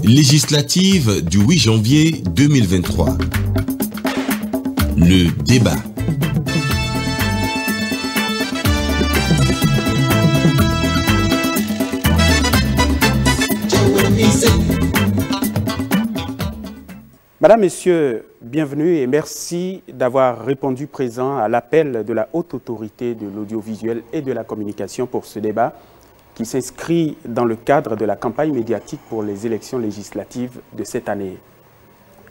Législative du 8 janvier 2023. Le débat. Madame, Messieurs, bienvenue et merci d'avoir répondu présent à l'appel de la Haute Autorité de l'Audiovisuel et de la Communication pour ce débat qui s'inscrit dans le cadre de la campagne médiatique pour les élections législatives de cette année.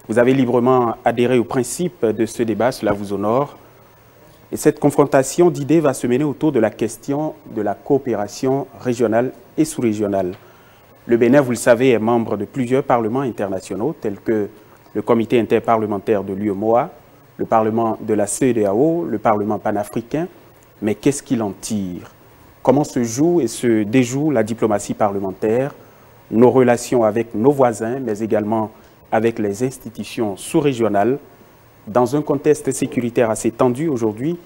Vous avez librement adhéré au principe de ce débat, cela vous honore. Et cette confrontation d'idées va se mener autour de la question de la coopération régionale et sous-régionale. Le Bénin, vous le savez, est membre de plusieurs parlements internationaux tels que le comité interparlementaire de l'UEMOA, le parlement de la CEDEAO, le parlement panafricain. Mais qu'est-ce qu'il en tire? Comment se joue et se déjoue la diplomatie parlementaire, nos relations avec nos voisins, mais également avec les institutions sous-régionales? Dans un contexte sécuritaire assez tendu aujourd'hui,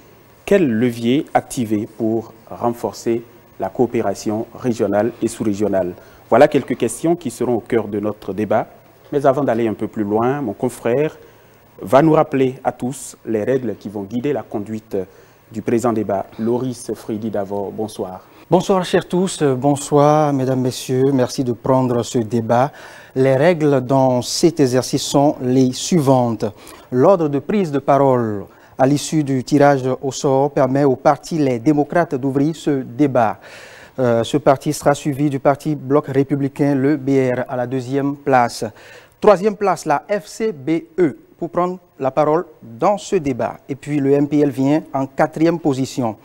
quel levier activer pour renforcer la coopération régionale et sous-régionale? Voilà quelques questions qui seront au cœur de notre débat. Mais avant d'aller un peu plus loin, mon confrère va nous rappeler à tous les règles qui vont guider la conduite du présent débat. Loris Fridi Davor, bonsoir. Bonsoir chers tous, bonsoir mesdames, messieurs, merci de prendre ce débat. Les règles dans cet exercice sont les suivantes. L'ordre de prise de parole à l'issue du tirage au sort permet aux partis les démocrates d'ouvrir ce débat. Ce parti sera suivi du parti Bloc républicain, le BR, à la deuxième place. Troisième place, la FCBE, pour prendre la parole dans ce débat. Et puis le MPL vient en quatrième position.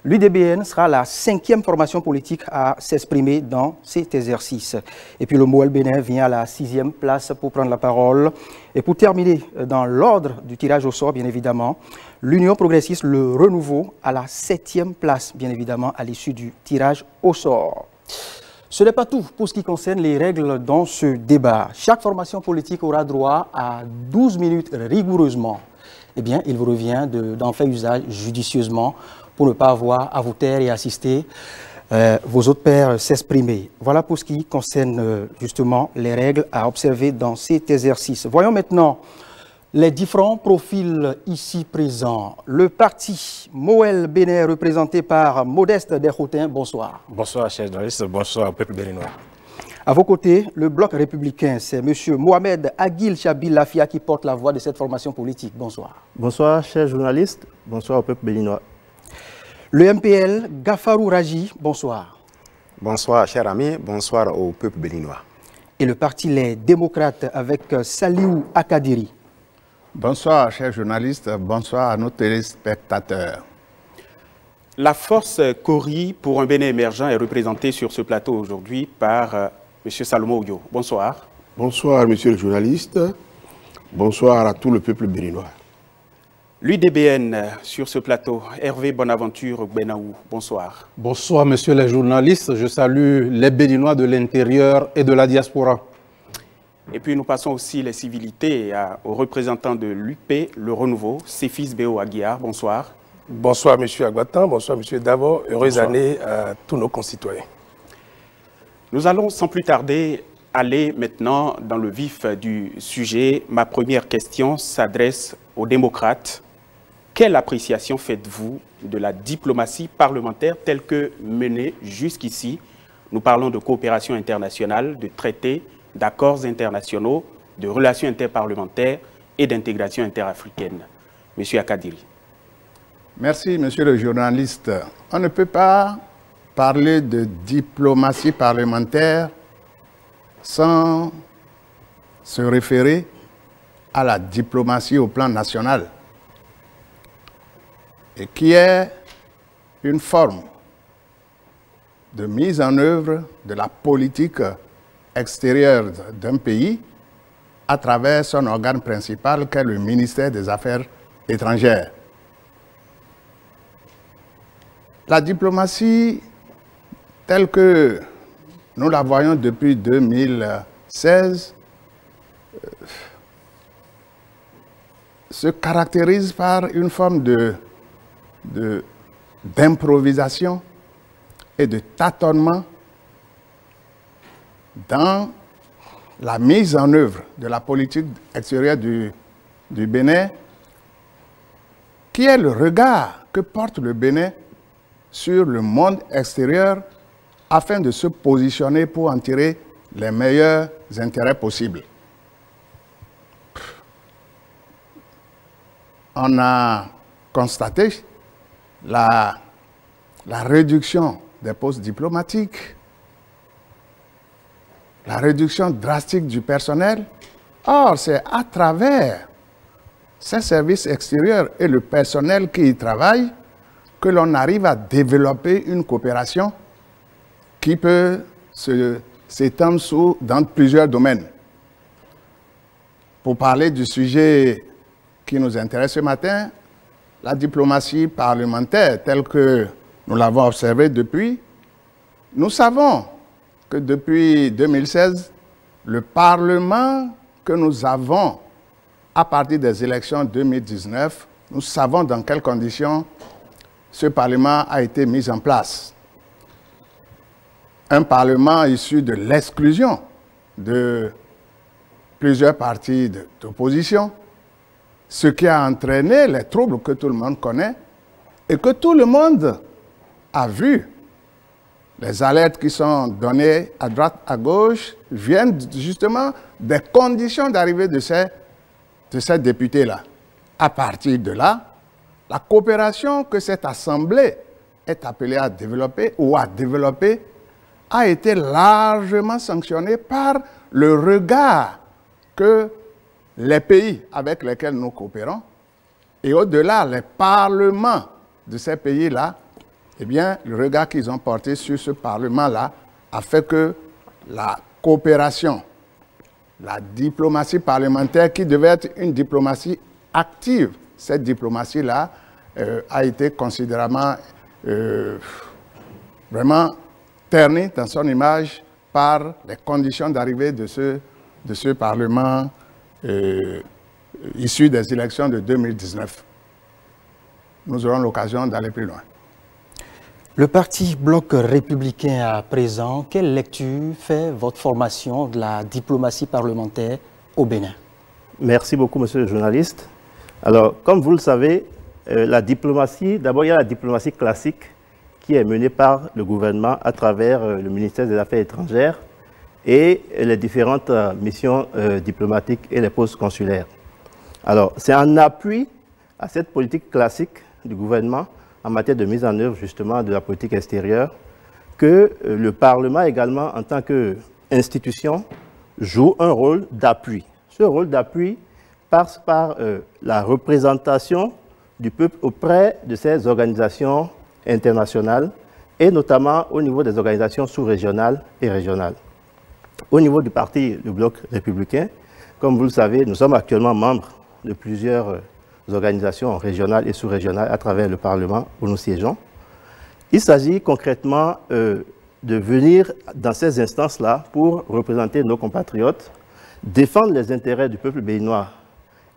L'UDBN sera la cinquième formation politique à s'exprimer dans cet exercice. Et puis le MOL Bénin vient à la sixième place pour prendre la parole. Et pour terminer dans l'ordre du tirage au sort, bien évidemment, l'Union progressiste, le Renouveau, à la septième place, bien évidemment, à l'issue du tirage au sort. Ce n'est pas tout pour ce qui concerne les règles dans ce débat. Chaque formation politique aura droit à 12 minutes rigoureusement. Eh bien, il vous revient d'en faire usage judicieusement pour ne pas avoir à vous taire et assister vos autres pairs s'exprimer. Voilà pour ce qui concerne justement les règles à observer dans cet exercice. Voyons maintenant les différents profils ici présents. Le parti Moël Bénin, représenté par Modeste Derkhotin, bonsoir. Bonsoir, chers journalistes, bonsoir au peuple béninois. À vos côtés, le Bloc républicain, c'est M. Mohamed Aguil Chabil Lafia qui porte la voix de cette formation politique. Bonsoir. Bonsoir, chers journalistes, bonsoir au peuple béninois. Le MPL, Gafarou Raji, bonsoir. Bonsoir, chers amis, bonsoir au peuple béninois. Et le parti Les Démocrates avec Saliou Akadiri. Bonsoir, chers journalistes, bonsoir à nos téléspectateurs. La force Kori pour un Bénin émergent est représentée sur ce plateau aujourd'hui par M. Salomon Oyo. Bonsoir. Bonsoir, monsieur le journaliste. Bonsoir à tout le peuple béninois. L'UDBN sur ce plateau, Hervé Bonaventure Benaou, bonsoir. Bonsoir, monsieur les journalistes. Je salue les Béninois de l'intérieur et de la diaspora. Et puis nous passons aussi les civilités aux représentants de l'UP, le Renouveau, Séfis Béo Aguiar, bonsoir. Bonsoir, monsieur Aguatan, bonsoir, monsieur Davor. Heureuse année à tous nos concitoyens. Nous allons sans plus tarder aller maintenant dans le vif du sujet. Ma première question s'adresse aux démocrates. Quelle appréciation faites-vous de la diplomatie parlementaire telle que menée jusqu'ici? Nous parlons de coopération internationale, de traités, d'accords internationaux, de relations interparlementaires et d'intégration interafricaine. Monsieur Akadiri. Merci, monsieur le journaliste. On ne peut pas parler de diplomatie parlementaire sans se référer à la diplomatie au plan national, et qui est une forme de mise en œuvre de la politique extérieure d'un pays à travers son organe principal qu'est le ministère des Affaires étrangères. La diplomatie telle que nous la voyons depuis 2016 se caractérise par une forme d'improvisation et de tâtonnement dans la mise en œuvre de la politique extérieure du Bénin, qui est le regard que porte le Bénin sur le monde extérieur afin de se positionner pour en tirer les meilleurs intérêts possibles. On a constaté la réduction des postes diplomatiques, la réduction drastique du personnel. Or, c'est à travers ces services extérieurs et le personnel qui y travaille que l'on arrive à développer une coopération qui peut s'étendre dans plusieurs domaines. Pour parler du sujet qui nous intéresse ce matin, la diplomatie parlementaire telle que nous l'avons observée depuis, nous savons que depuis 2016, le Parlement que nous avons à partir des élections 2019, nous savons dans quelles conditions ce Parlement a été mis en place. Un Parlement issu de l'exclusion de plusieurs partis d'opposition, ce qui a entraîné les troubles que tout le monde connaît et que tout le monde a vu. Les alertes qui sont données à droite, à gauche, viennent justement des conditions d'arrivée de ces députés-là. À partir de là, la coopération que cette Assemblée est appelée à développer ou à développer a été largement sanctionnée par le regard que les pays avec lesquels nous coopérons, et au-delà, les parlements de ces pays-là, eh bien, le regard qu'ils ont porté sur ce Parlement-là a fait que la coopération, la diplomatie parlementaire qui devait être une diplomatie active, cette diplomatie-là a été considérablement, vraiment ternie dans son image par les conditions d'arrivée de ce Parlement issu des élections de 2019. Nous aurons l'occasion d'aller plus loin. Le parti Bloc républicain à présent, quelle lecture fait votre formation de la diplomatie parlementaire au Bénin? Merci beaucoup, monsieur le journaliste. Alors, comme vous le savez, la diplomatie, d'abord il y a la diplomatie classique qui est menée par le gouvernement à travers le ministère des Affaires étrangères et les différentes missions diplomatiques et les postes consulaires. Alors, c'est en appui à cette politique classique du gouvernement en matière de mise en œuvre justement de la politique extérieure que le Parlement également, en tant qu'institution, joue un rôle d'appui. Ce rôle d'appui passe par la représentation du peuple auprès de ces organisations internationales et notamment au niveau des organisations sous-régionales et régionales. Au niveau du parti du Bloc républicain, comme vous le savez, nous sommes actuellement membres de plusieurs organisations régionales et sous-régionales à travers le Parlement où nous siégeons. Il s'agit concrètement de venir dans ces instances-là pour représenter nos compatriotes, défendre les intérêts du peuple béninois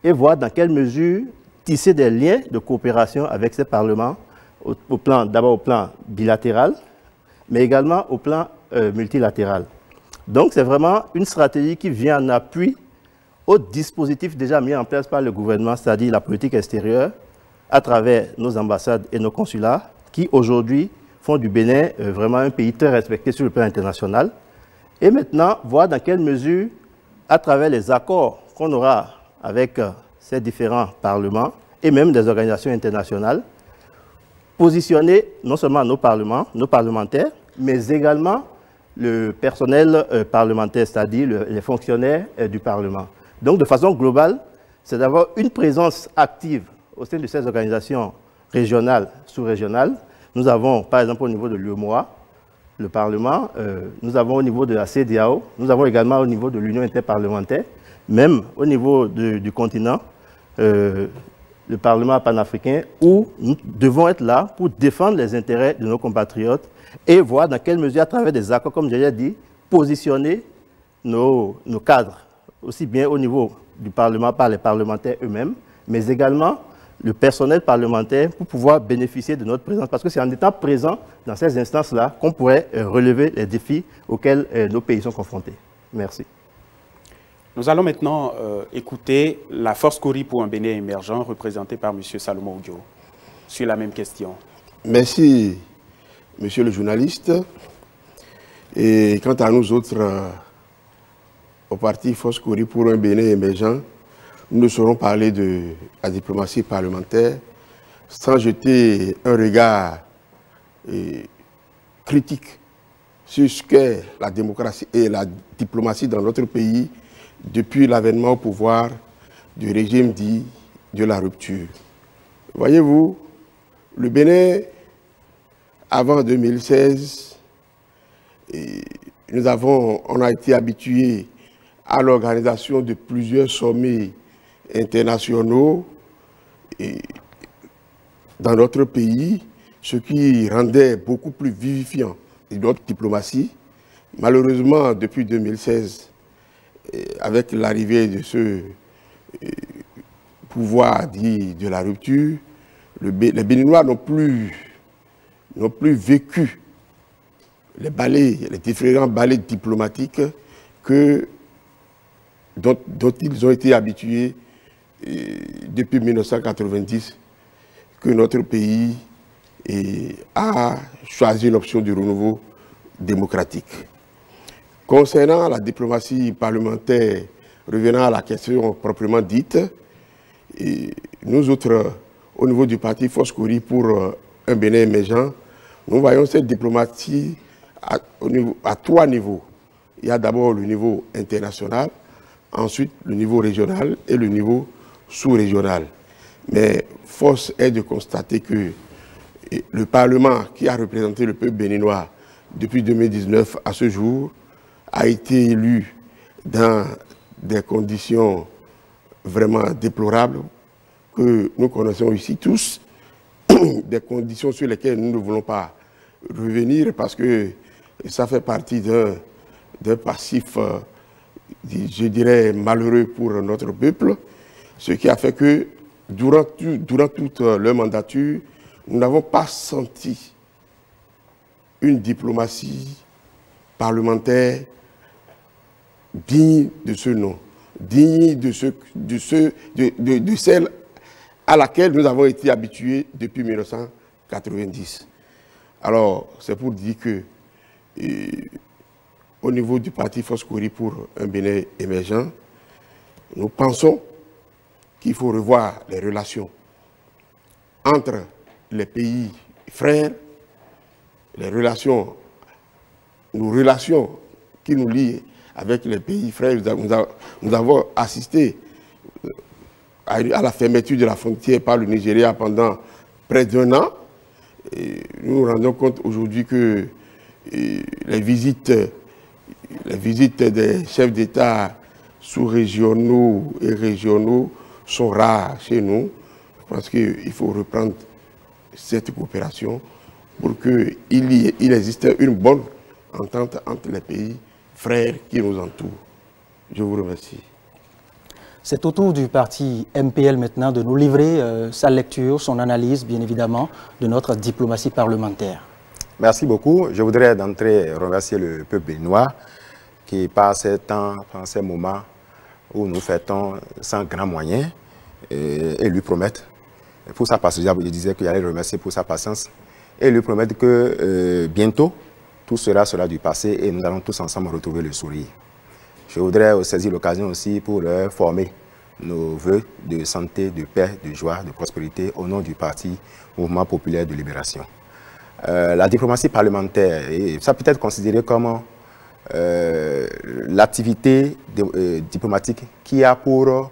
et voir dans quelle mesure tisser des liens de coopération avec ces parlements, d'abord au plan bilatéral, mais également au plan multilatéral. Donc c'est vraiment une stratégie qui vient en appui au dispositif déjà mis en place par le gouvernement, c'est-à-dire la politique extérieure, à travers nos ambassades et nos consulats, qui aujourd'hui font du Bénin vraiment un pays très respecté sur le plan international. Et maintenant, voir dans quelle mesure, à travers les accords qu'on aura avec ces différents parlements et même des organisations internationales, positionner non seulement nos parlementaires, mais également le personnel parlementaire, c'est-à-dire les fonctionnaires du Parlement. Donc, de façon globale, c'est d'avoir une présence active au sein de ces organisations régionales, sous-régionales. Nous avons, par exemple, au niveau de l'UEMOA, le Parlement, nous avons au niveau de la CEDEAO, nous avons également au niveau de l'Union interparlementaire, même au niveau du continent, le Parlement panafricain, où nous devons être là pour défendre les intérêts de nos compatriotes et voir dans quelle mesure, à travers des accords, comme j'ai déjà dit, positionner nos cadres, aussi bien au niveau du Parlement par les parlementaires eux-mêmes, mais également le personnel parlementaire pour pouvoir bénéficier de notre présence. Parce que c'est en étant présent dans ces instances-là qu'on pourrait relever les défis auxquels nos pays sont confrontés. Merci. Nous allons maintenant écouter la Force Kori pour un Bénin émergent, représentée par M. Salomon Oudjo, sur la même question. Merci, monsieur le journaliste. Et quant à nous autres, au parti Force Kori pour un Bénin émergent, nous ne saurons parler de la diplomatie parlementaire sans jeter un regard critique sur ce qu'est la démocratie et la diplomatie dans notre pays depuis l'avènement au pouvoir du régime dit de la rupture. Voyez-vous, le Bénin, avant 2016, on a été habitué à l'organisation de plusieurs sommets internationaux dans notre pays, ce qui rendait beaucoup plus vivifiant notre diplomatie. Malheureusement, depuis 2016, avec l'arrivée de ce pouvoir dit de la rupture, les Béninois n'ont plus vécu les différents balais diplomatiques dont ils ont été habitués depuis 1990, que notre pays a choisi l'option du renouveau démocratique. Concernant la diplomatie parlementaire, revenant à la question proprement dite, nous autres, au niveau du parti Force Kori pour un Bénin émergent, nous voyons cette diplomatie à trois niveaux. Il y a d'abord le niveau international, ensuite le niveau régional et le niveau sous-régional. Mais force est de constater que le Parlement qui a représenté le peuple béninois depuis 2019 à ce jour a été élu dans des conditions vraiment déplorables que nous connaissons ici tous, des conditions sur lesquelles nous ne voulons pas revenir parce que ça fait partie d'un passif, je dirais, malheureux pour notre peuple, ce qui a fait que durant toute leur mandature, nous n'avons pas senti une diplomatie parlementaire digne de ce nom, digne de celle à laquelle nous avons été habitués depuis 1990. Alors, c'est pour dire que au niveau du parti Force Kori pour un Bénin émergent, nous pensons qu'il faut revoir les relations entre les pays frères, nos relations qui nous lient avec les pays frères. Nous avons assisté à la fermeture de la frontière par le Nigeria pendant près d'1 an. Et nous nous rendons compte aujourd'hui que les visites des chefs d'État sous-régionaux et régionaux sont rares chez nous. Je pense qu'il faut reprendre cette coopération pour qu'il existe une bonne entente entre les pays frères qui nous entourent. Je vous remercie. C'est au tour du parti MPL maintenant de nous livrer sa lecture, son analyse, bien évidemment, de notre diplomatie parlementaire. Merci beaucoup. Je voudrais d'entrée remercier le peuple béninois qui, par ces temps, par ces moments où nous fêtons sans grands moyens, et lui promettre, pour sa patience, je disais qu'il allait le remercier pour sa patience, et lui promettre que bientôt, tout sera du passé et nous allons tous ensemble retrouver le sourire. Je voudrais saisir l'occasion aussi pour leur former nos vœux de santé, de paix, de joie, de prospérité au nom du parti Mouvement Populaire de Libération. La diplomatie parlementaire, et ça peut être considéré comme l'activité diplomatique qui a pour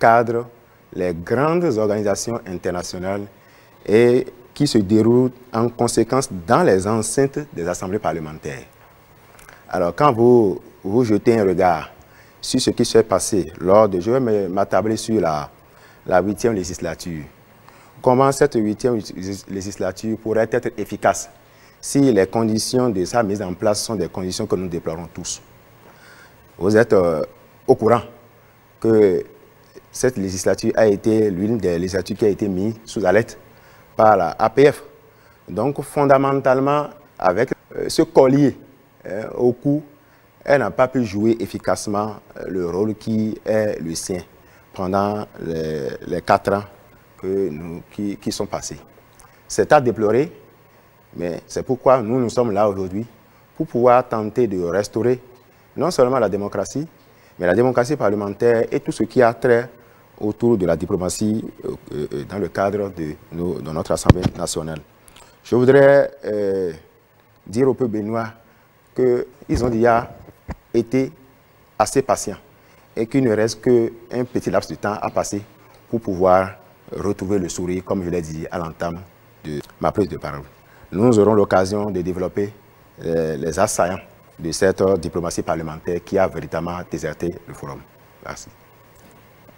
cadre les grandes organisations internationales et qui se déroulent en conséquence dans les enceintes des assemblées parlementaires. Alors, quand vous jetez un regard sur ce qui s'est passé je vais m'attabler sur la 8e législature. Comment cette 8e législature pourrait être efficace si les conditions de sa mise en place sont des conditions que nous déplorons tous. Vous êtes au courant que cette législature a été l'une des législatures qui a été mise sous alerte par la APF. Donc, fondamentalement, avec ce collier au cou, elle n'a pas pu jouer efficacement le rôle qui est le sien pendant les 4 ans qui sont passés. C'est à déplorer, mais c'est pourquoi nous sommes là aujourd'hui, pour pouvoir tenter de restaurer non seulement la démocratie, mais la démocratie parlementaire et tout ce qui a trait autour de la diplomatie dans le cadre de notre Assemblée nationale. Je voudrais dire au peuple béninois qu'ils ont déjà été assez patients et qu'il ne reste qu'un petit laps de temps à passer pour pouvoir retrouver le sourire, comme je l'ai dit à l'entame de ma prise de parole. Nous aurons l'occasion de développer les assaillants de cette diplomatie parlementaire qui a véritablement déserté le forum. Merci.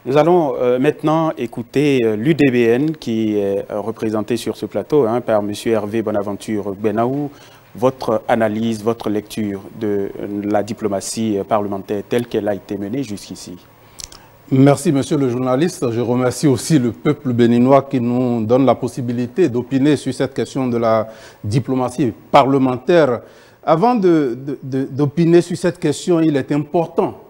Nous allons maintenant écouter l'UDBN qui est représenté sur ce plateau par M. Hervé Bonaventure Benaou. Votre analyse, votre lecture de la diplomatie parlementaire telle qu'elle a été menée jusqu'ici. Merci, monsieur le journaliste. Je remercie aussi le peuple béninois qui nous donne la possibilité d'opiner sur cette question de la diplomatie parlementaire. Avant d'opiner sur cette question, il est important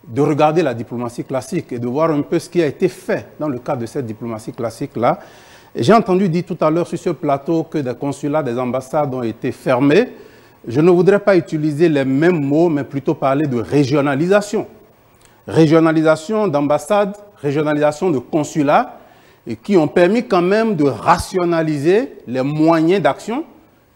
de regarder la diplomatie classique et de voir un peu ce qui a été fait dans le cadre de cette diplomatie classique-là. J'ai entendu dire tout à l'heure sur ce plateau que des consulats, des ambassades ont été fermés. Je ne voudrais pas utiliser les mêmes mots, mais plutôt parler de régionalisation. Régionalisation d'ambassades, régionalisation de consulats, et qui ont permis quand même de rationaliser les moyens d'action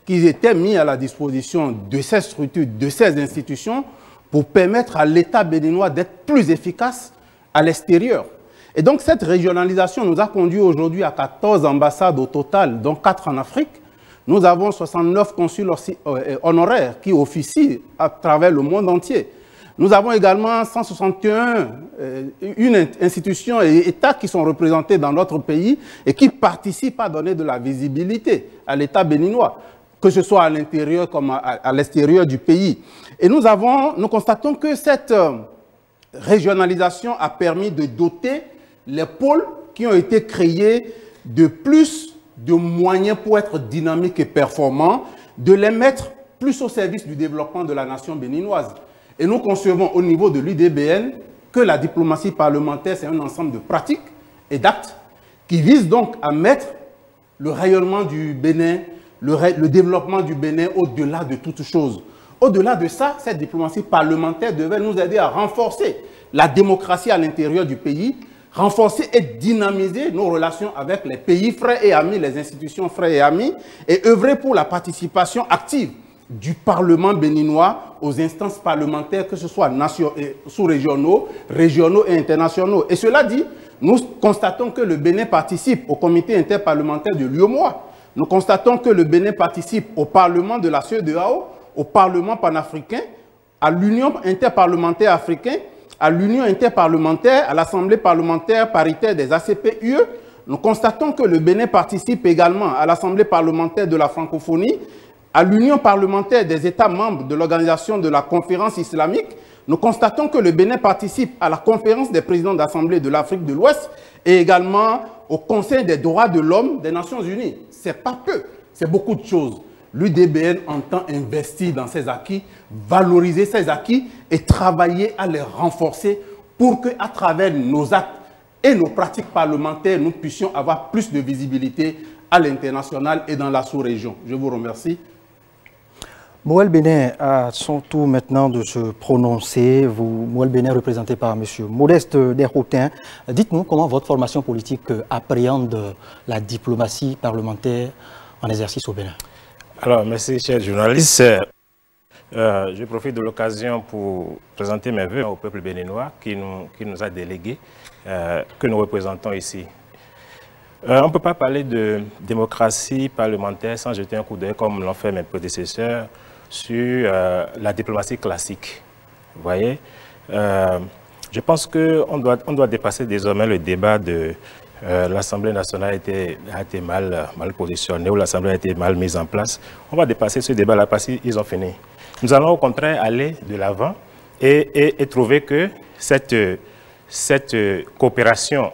qui étaient mis à la disposition de ces structures, de ces institutions, pour permettre à l'État béninois d'être plus efficace à l'extérieur. Et donc cette régionalisation nous a conduit aujourd'hui à 14 ambassades au total, dont 4 en Afrique. Nous avons 69 consuls honoraires qui officient à travers le monde entier. Nous avons également 161 institutions et États qui sont représentés dans notre pays et qui participent à donner de la visibilité à l'État béninois, que ce soit à l'intérieur comme à l'extérieur du pays. Et nous constatons que cette régionalisation a permis de doter les pôles qui ont été créés de plus de moyens pour être dynamiques et performants, de les mettre plus au service du développement de la nation béninoise. Et nous concevons au niveau de l'UDBN que la diplomatie parlementaire, c'est un ensemble de pratiques et d'actes qui visent donc à mettre le rayonnement du Bénin, le développement du Bénin au-delà de toute chose. Au-delà de ça, cette diplomatie parlementaire devait nous aider à renforcer la démocratie à l'intérieur du pays, renforcer et dynamiser nos relations avec les pays frères et amis, les institutions frères et amis, et œuvrer pour la participation active du Parlement béninois aux instances parlementaires, que ce soit sous-régionaux, régionaux et internationaux. Et cela dit, nous constatons que le Bénin participe au comité interparlementaire de l'UEMOA. Nous constatons que le Bénin participe au Parlement de la CEDEAO, au Parlement panafricain, à l'Union interparlementaire africaine, à l'Union interparlementaire, à l'Assemblée parlementaire paritaire des ACP-UE. Nous constatons que le Bénin participe également à l'Assemblée parlementaire de la francophonie, à l'Union parlementaire des États membres de l'Organisation de la Conférence islamique. Nous constatons que le Bénin participe à la conférence des présidents d'Assemblée de l'Afrique de l'Ouest et également au Conseil des droits de l'homme des Nations Unies. Ce n'est pas peu, c'est beaucoup de choses. L'UDBN entend investir dans ses acquis, valoriser ses acquis et travailler à les renforcer pour qu'à travers nos actes et nos pratiques parlementaires, nous puissions avoir plus de visibilité à l'international et dans la sous-région. Je vous remercie. Mouel Bénin a son tour maintenant de se prononcer. Mouel Bénin représenté par M. Modeste Desroutin. Dites-nous comment votre formation politique appréhende la diplomatie parlementaire en exercice au Bénin. Alors, merci, chers journalistes. Je profite de l'occasion pour présenter mes vœux au peuple béninois qui nous a délégués, que nous représentons ici. On ne peut pas parler de démocratie parlementaire sans jeter un coup d'œil, comme l'ont fait mes prédécesseurs, sur la diplomatie classique. Vous voyez, je pense qu'on doit dépasser désormais le débat de l'Assemblée nationale a été mal positionnée ou l'Assemblée a été mal mise en place. On va dépasser ce débat-là parce qu'ils ont fini. Nous allons au contraire aller de l'avant et trouver que cette cette coopération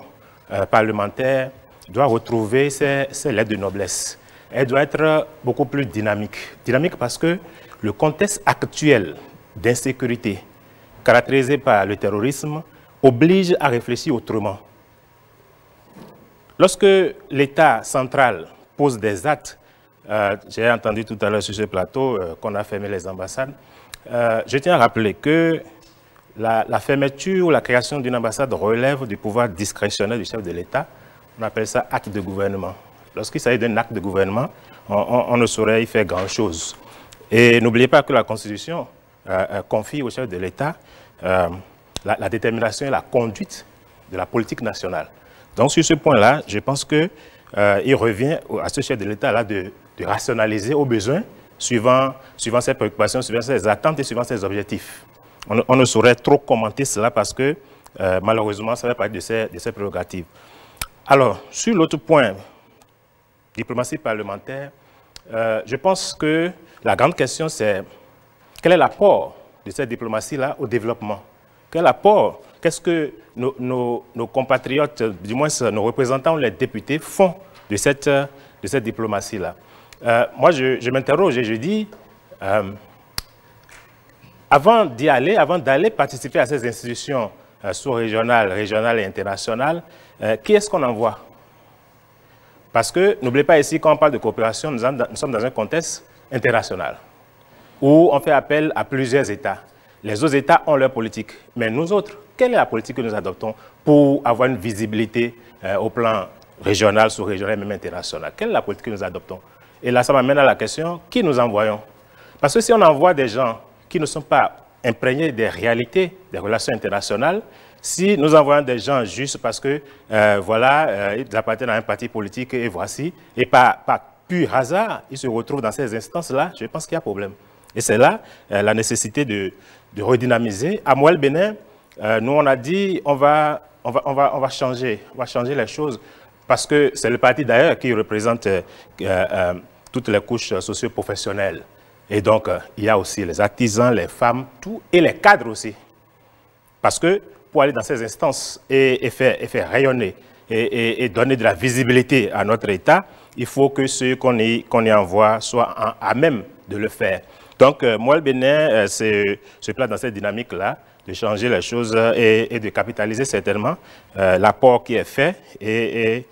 parlementaire doit retrouver ses lettres de noblesse. Elle doit être beaucoup plus dynamique. Dynamique parce que le contexte actuel d'insécurité, caractérisé par le terrorisme, oblige à réfléchir autrement. Lorsque l'État central pose des actes, j'ai entendu tout à l'heure sur ce plateau qu'on a fermé les ambassades, je tiens à rappeler que la fermeture ou la création d'une ambassade relève du pouvoir discrétionnaire du chef de l'État. On appelle ça acte de gouvernement. Lorsqu'il s'agit d'un acte de gouvernement, on ne saurait y faire grand-chose. Et n'oubliez pas que la Constitution confie au chef de l'État la détermination et la conduite de la politique nationale. Donc sur ce point-là, je pense qu'il revient à ce chef de l'État-là de rationaliser au besoin, suivant ses préoccupations, suivant ses attentes et suivant ses objectifs. On ne saurait trop commenter cela parce que malheureusement, ça fait partie de ses prérogatives. Alors, sur l'autre point, diplomatie parlementaire, je pense que la grande question c'est quel est l'apport de cette diplomatie-là au développement? Quel apport, qu'est-ce que nos compatriotes, du moins nos représentants ou les députés font de cette diplomatie-là? Moi, je m'interroge et je dis, avant d'aller participer à ces institutions sous-régionales, régionales et internationales, qui est-ce qu'on envoie? Parce que, n'oubliez pas ici, quand on parle de coopération, nous sommes dans un contexte international, où on fait appel à plusieurs États. Les autres États ont leur politique, mais nous autres, quelle est la politique que nous adoptons pour avoir une visibilité au plan régional, sous-régional et même international? Quelle est la politique que nous adoptons? Et là, ça m'amène à la question, qui nous envoyons? Parce que si on envoie des gens qui ne sont pas imprégnés des réalités des relations internationales, si nous envoyons des gens juste parce que, ils appartiennent à un parti politique et voici, et par pur hasard, ils se retrouvent dans ces instances-là, je pense qu'il y a problème. Et c'est là la nécessité de redynamiser. À Moelle-Bénin, nous on a dit on va changer les choses parce que c'est le parti d'ailleurs qui représente toutes les couches socio-professionnelles. Et donc il y a aussi les artisans, les femmes, tout, et les cadres aussi. Parce que pour aller dans ces instances et faire rayonner et donner de la visibilité à notre État, il faut que ceux qu'on y envoie soient à même de le faire. Donc, moi, le Bénin se place dans cette dynamique-là, de changer les choses et de capitaliser certainement l'apport qui est fait et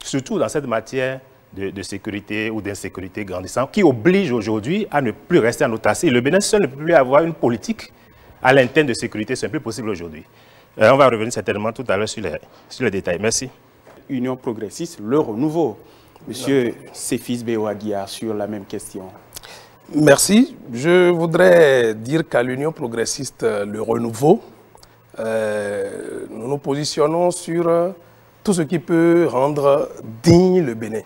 surtout dans cette matière de sécurité ou d'insécurité grandissante qui oblige aujourd'hui à ne plus rester en autarcie. Le Bénin seul ne peut plus avoir une politique à l'interne de sécurité, c'est plus possible aujourd'hui. On va revenir certainement tout à l'heure sur les détails. Merci. Union progressiste, le renouveau. Monsieur Séphis Béouaguia, sur la même question. Merci. Je voudrais dire qu'à l'Union progressiste, le renouveau, nous nous positionnons sur tout ce qui peut rendre digne le Bénin.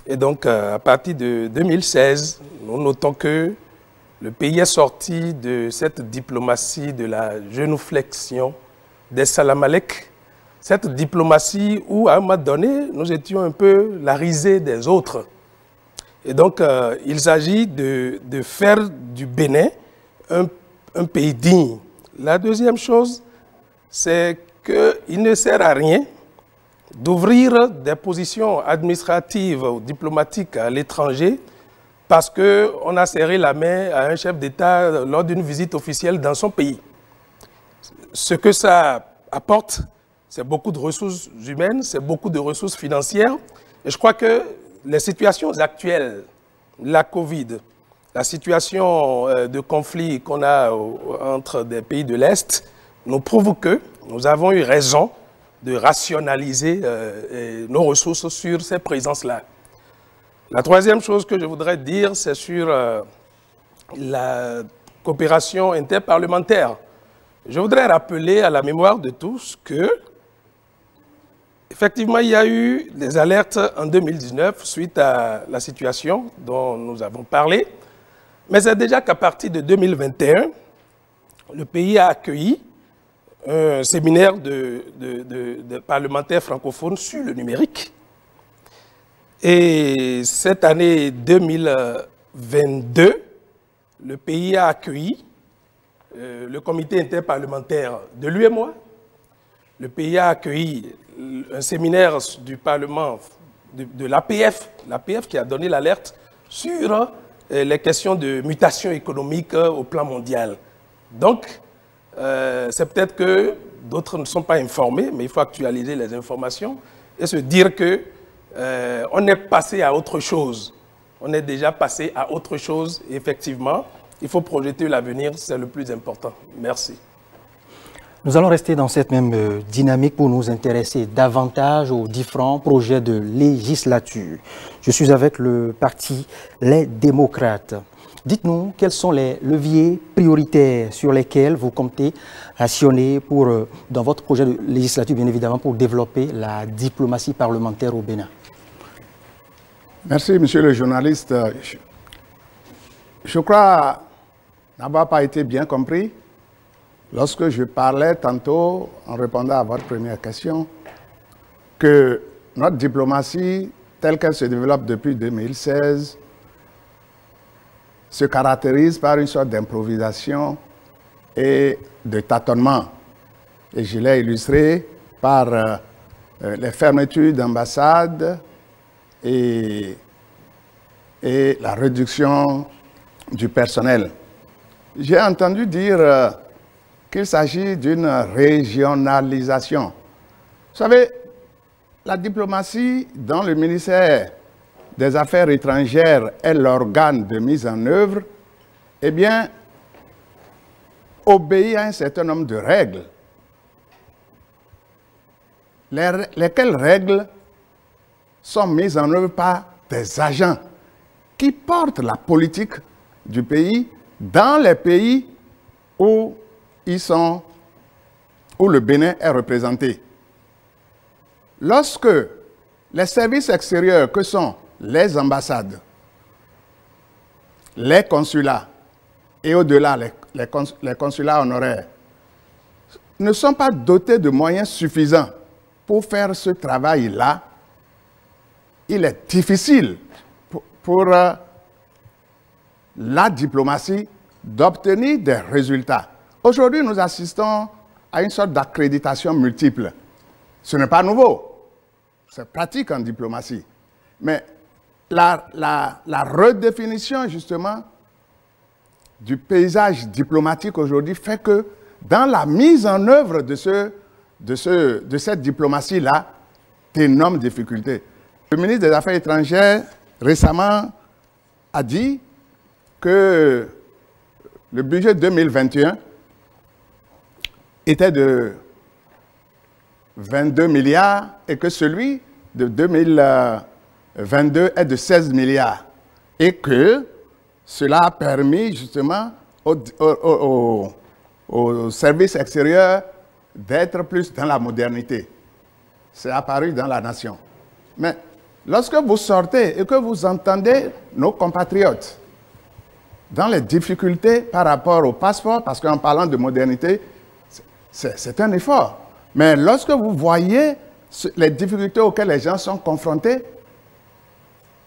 Et donc, à partir de 2016, nous notons que le pays est sorti de cette diplomatie de la genuflexion des Salamalek, cette diplomatie où, à un moment donné, nous étions un peu la risée des autres. Et donc, il s'agit de faire du Bénin un pays digne. La deuxième chose, c'est qu'il ne sert à rien d'ouvrir des positions administratives ou diplomatiques à l'étranger parce qu'on a serré la main à un chef d'État lors d'une visite officielle dans son pays. Ce que ça apporte, c'est beaucoup de ressources humaines, c'est beaucoup de ressources financières. Et je crois que les situations actuelles, la Covid, la situation de conflit qu'on a entre des pays de l'Est, nous prouvent que nous avons eu raison de rationaliser nos ressources sur ces présences-là. La troisième chose que je voudrais dire, c'est sur la coopération interparlementaire. Je voudrais rappeler à la mémoire de tous que, effectivement, il y a eu des alertes en 2019 suite à la situation dont nous avons parlé, mais c'est déjà qu'à partir de 2021, le pays a accueilli un séminaire de parlementaires francophones sur le numérique. Et cette année 2022, le pays a accueilli le comité interparlementaire de l'UEMOA, le pays a accueilli un séminaire du Parlement de l'APF qui a donné l'alerte sur les questions de mutation économique au plan mondial. Donc, c'est peut-être que d'autres ne sont pas informés, mais il faut actualiser les informations et se dire que on est passé à autre chose. On est déjà passé à autre chose. Et effectivement, il faut projeter l'avenir, c'est le plus important. Merci. Nous allons rester dans cette même dynamique pour nous intéresser davantage aux différents projets de législature. Je suis avec le parti Les Démocrates. Dites-nous quels sont les leviers prioritaires sur lesquels vous comptez actionner dans votre projet de législature, bien évidemment, pour développer la diplomatie parlementaire au Bénin. Merci, monsieur le journaliste. Je crois n'avoir pas été bien compris lorsque je parlais tantôt, en répondant à votre première question, que notre diplomatie, telle qu'elle se développe depuis 2016, se caractérise par une sorte d'improvisation et de tâtonnement. Et je l'ai illustré par les fermetures d'ambassades et la réduction du personnel. J'ai entendu dire qu'il s'agit d'une régionalisation. Vous savez, la diplomatie dans le ministère des Affaires étrangères est l'organe de mise en œuvre, eh bien, obéit à un certain nombre de règles. Lesquelles règles sont mises en œuvre par des agents qui portent la politique du pays dans les pays où le Bénin est représenté. Lorsque les services extérieurs que sont les ambassades, les consulats et au-delà les consulats honoraires ne sont pas dotés de moyens suffisants pour faire ce travail-là, il est difficile pour la diplomatie d'obtenir des résultats. Aujourd'hui, nous assistons à une sorte d'accréditation multiple. Ce n'est pas nouveau, c'est pratique en diplomatie. Mais la redéfinition, justement, du paysage diplomatique aujourd'hui fait que dans la mise en œuvre de cette diplomatie-là, d'énormes difficultés. Le ministre des Affaires étrangères, récemment, a dit que le budget 2021 était de 22 milliards et que celui de 2022 est de 16 milliards. Et que cela a permis justement au service extérieur d'être plus dans la modernité. C'est apparu dans la nation. Mais lorsque vous sortez et que vous entendez nos compatriotes dans les difficultés par rapport au passeport, parce qu'en parlant de modernité, c'est un effort. Mais lorsque vous voyez les difficultés auxquelles les gens sont confrontés,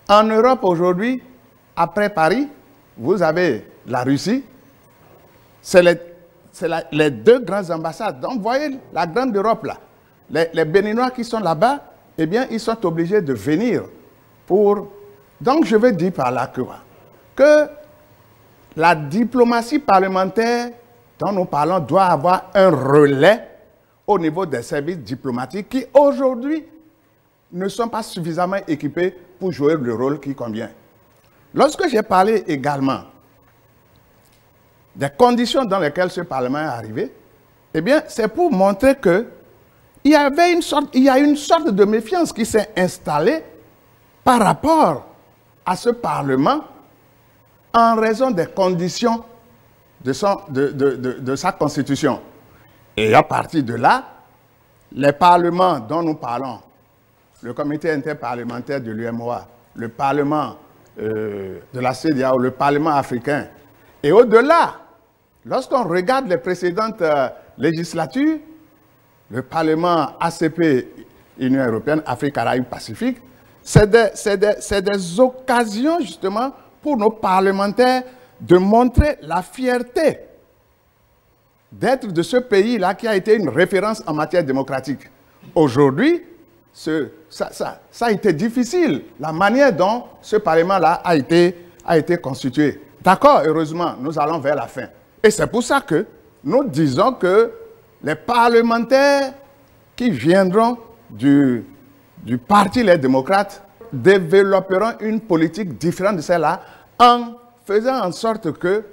en Europe aujourd'hui, après Paris, vous avez la Russie, c'est les deux grandes ambassades. Donc vous voyez la grande Europe là, les Béninois qui sont là-bas, eh bien ils sont obligés de venir pour... Donc je veux dire par là que la diplomatie parlementaire dont nous parlons doit avoir un relais au niveau des services diplomatiques qui aujourd'hui ne sont pas suffisamment équipés pour jouer le rôle qui convient. Lorsque j'ai parlé également des conditions dans lesquelles ce Parlement est arrivé, eh bien c'est pour montrer que il y a une sorte de méfiance qui s'est installée par rapport à ce Parlement en raison des conditions de sa constitution. Et à partir de là, les parlements dont nous parlons, le comité interparlementaire de l'UMOA, le parlement de la CEDEAO, le parlement africain, et au-delà, lorsqu'on regarde les précédentes législatures, le parlement ACP, Union européenne, Afrique, Caraïbes, Pacifique, c'est des occasions justement pour nos parlementaires de montrer la fierté d'être de ce pays-là qui a été une référence en matière démocratique. Aujourd'hui, ça a été difficile, la manière dont ce Parlement-là a été constitué. D'accord, heureusement, nous allons vers la fin. Et c'est pour ça que nous disons que les parlementaires qui viendront du Parti Les Démocrates développeront une politique différente de celle-là en faisant en sorte que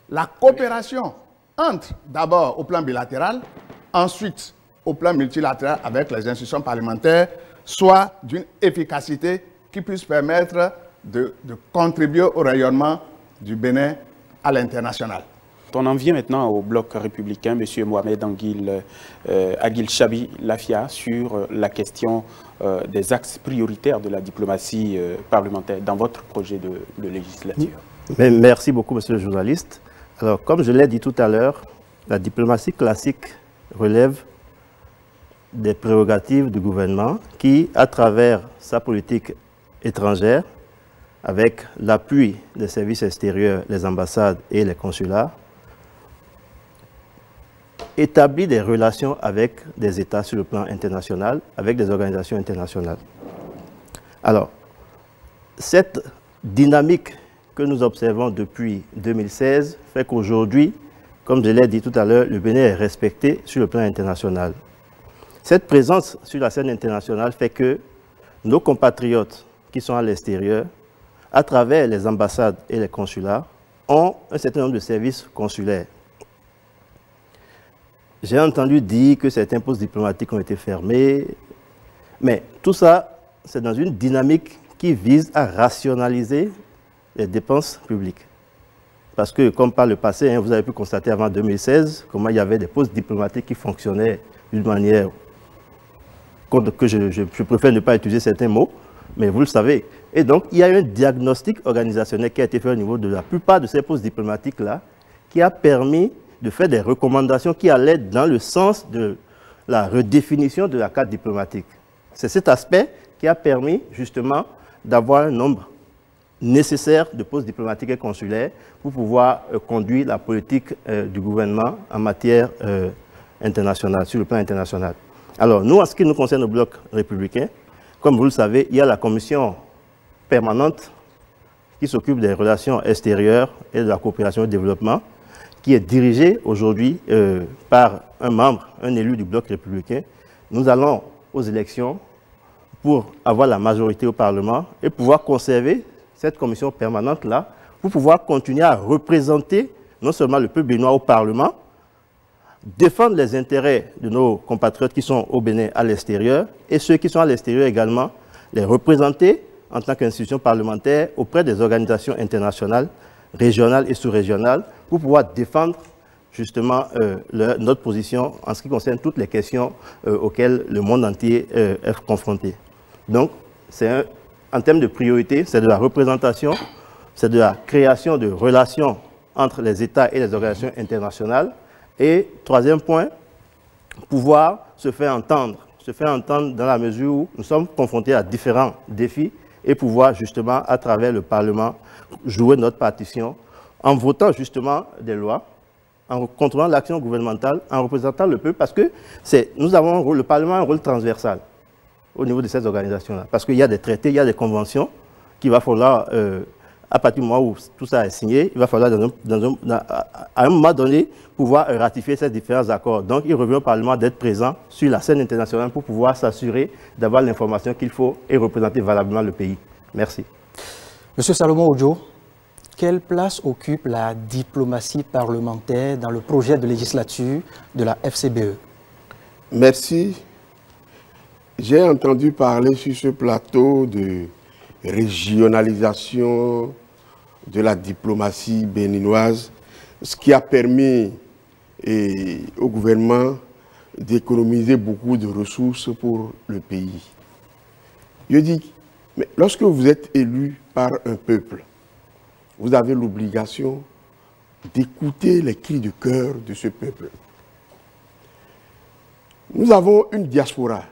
la coopération entre d'abord au plan bilatéral, ensuite au plan multilatéral avec les institutions parlementaires, soit d'une efficacité qui puisse permettre de contribuer au rayonnement du Bénin à l'international. On en vient maintenant au bloc républicain, M. Mohamed Aguil Chabi Lafia, sur la question des axes prioritaires de la diplomatie parlementaire dans votre projet de législature. Merci beaucoup, monsieur le journaliste. Alors, comme je l'ai dit tout à l'heure, la diplomatie classique relève des prérogatives du gouvernement qui, à travers sa politique étrangère, avec l'appui des services extérieurs, les ambassades et les consulats, établit des relations avec des États sur le plan international, avec des organisations internationales. Alors, cette dynamique que nous observons depuis 2016 fait qu'aujourd'hui, comme je l'ai dit tout à l'heure, le Bénin est respecté sur le plan international. Cette présence sur la scène internationale fait que nos compatriotes qui sont à l'extérieur, à travers les ambassades et les consulats, ont un certain nombre de services consulaires. J'ai entendu dire que certains postes diplomatiques ont été fermés, mais tout ça, c'est dans une dynamique qui vise à rationaliser les dépenses publiques. Parce que, comme par le passé, vous avez pu constater avant 2016 comment il y avait des postes diplomatiques qui fonctionnaient d'une manière que je préfère ne pas utiliser certains mots, mais vous le savez. Et donc, il y a un diagnostic organisationnel qui a été fait au niveau de la plupart de ces postes diplomatiques-là, qui a permis de faire des recommandations qui allaient dans le sens de la redéfinition de la carte diplomatique. C'est cet aspect qui a permis justement d'avoir un nombre nécessaire de postes diplomatiques et consulaires pour pouvoir conduire la politique du gouvernement en matière internationale, sur le plan international. Alors, nous, en ce qui nous concerne au bloc républicain, comme vous le savez, il y a la commission permanente qui s'occupe des relations extérieures et de la coopération et du développement, qui est dirigée aujourd'hui par un membre, un élu du bloc républicain. Nous allons aux élections pour avoir la majorité au Parlement et pouvoir conserver cette commission permanente-là pour pouvoir continuer à représenter non seulement le peuple béninois au Parlement, défendre les intérêts de nos compatriotes qui sont au Bénin à l'extérieur et ceux qui sont à l'extérieur également, les représenter en tant qu'institution parlementaire auprès des organisations internationales, régionales et sous-régionales pour pouvoir défendre justement notre position en ce qui concerne toutes les questions auxquelles le monde entier est confronté. Donc, en termes de priorité, c'est de la représentation, c'est de la création de relations entre les États et les organisations internationales. Et troisième point, pouvoir se faire entendre dans la mesure où nous sommes confrontés à différents défis et pouvoir justement, à travers le Parlement, jouer notre partition en votant justement des lois, en contrôlant l'action gouvernementale, en représentant le peuple, parce que nous avons un rôle, le Parlement a un rôle transversal au niveau de ces organisations-là, parce qu'il y a des traités, il y a des conventions qu'il va falloir, à partir du moment où tout ça est signé, il va falloir à un moment donné pouvoir ratifier ces différents accords. Donc il revient au Parlement d'être présent sur la scène internationale pour pouvoir s'assurer d'avoir l'information qu'il faut et représenter valablement le pays. Merci. Monsieur Salomon Odjo, quelle place occupe la diplomatie parlementaire dans le projet de législature de la FCBE? Merci. J'ai entendu parler sur ce plateau de régionalisation de la diplomatie béninoise, ce qui a permis au gouvernement d'économiser beaucoup de ressources pour le pays. Je dis, mais lorsque vous êtes élu par un peuple, vous avez l'obligation d'écouter les cris du cœur de ce peuple. Nous avons une diaspora,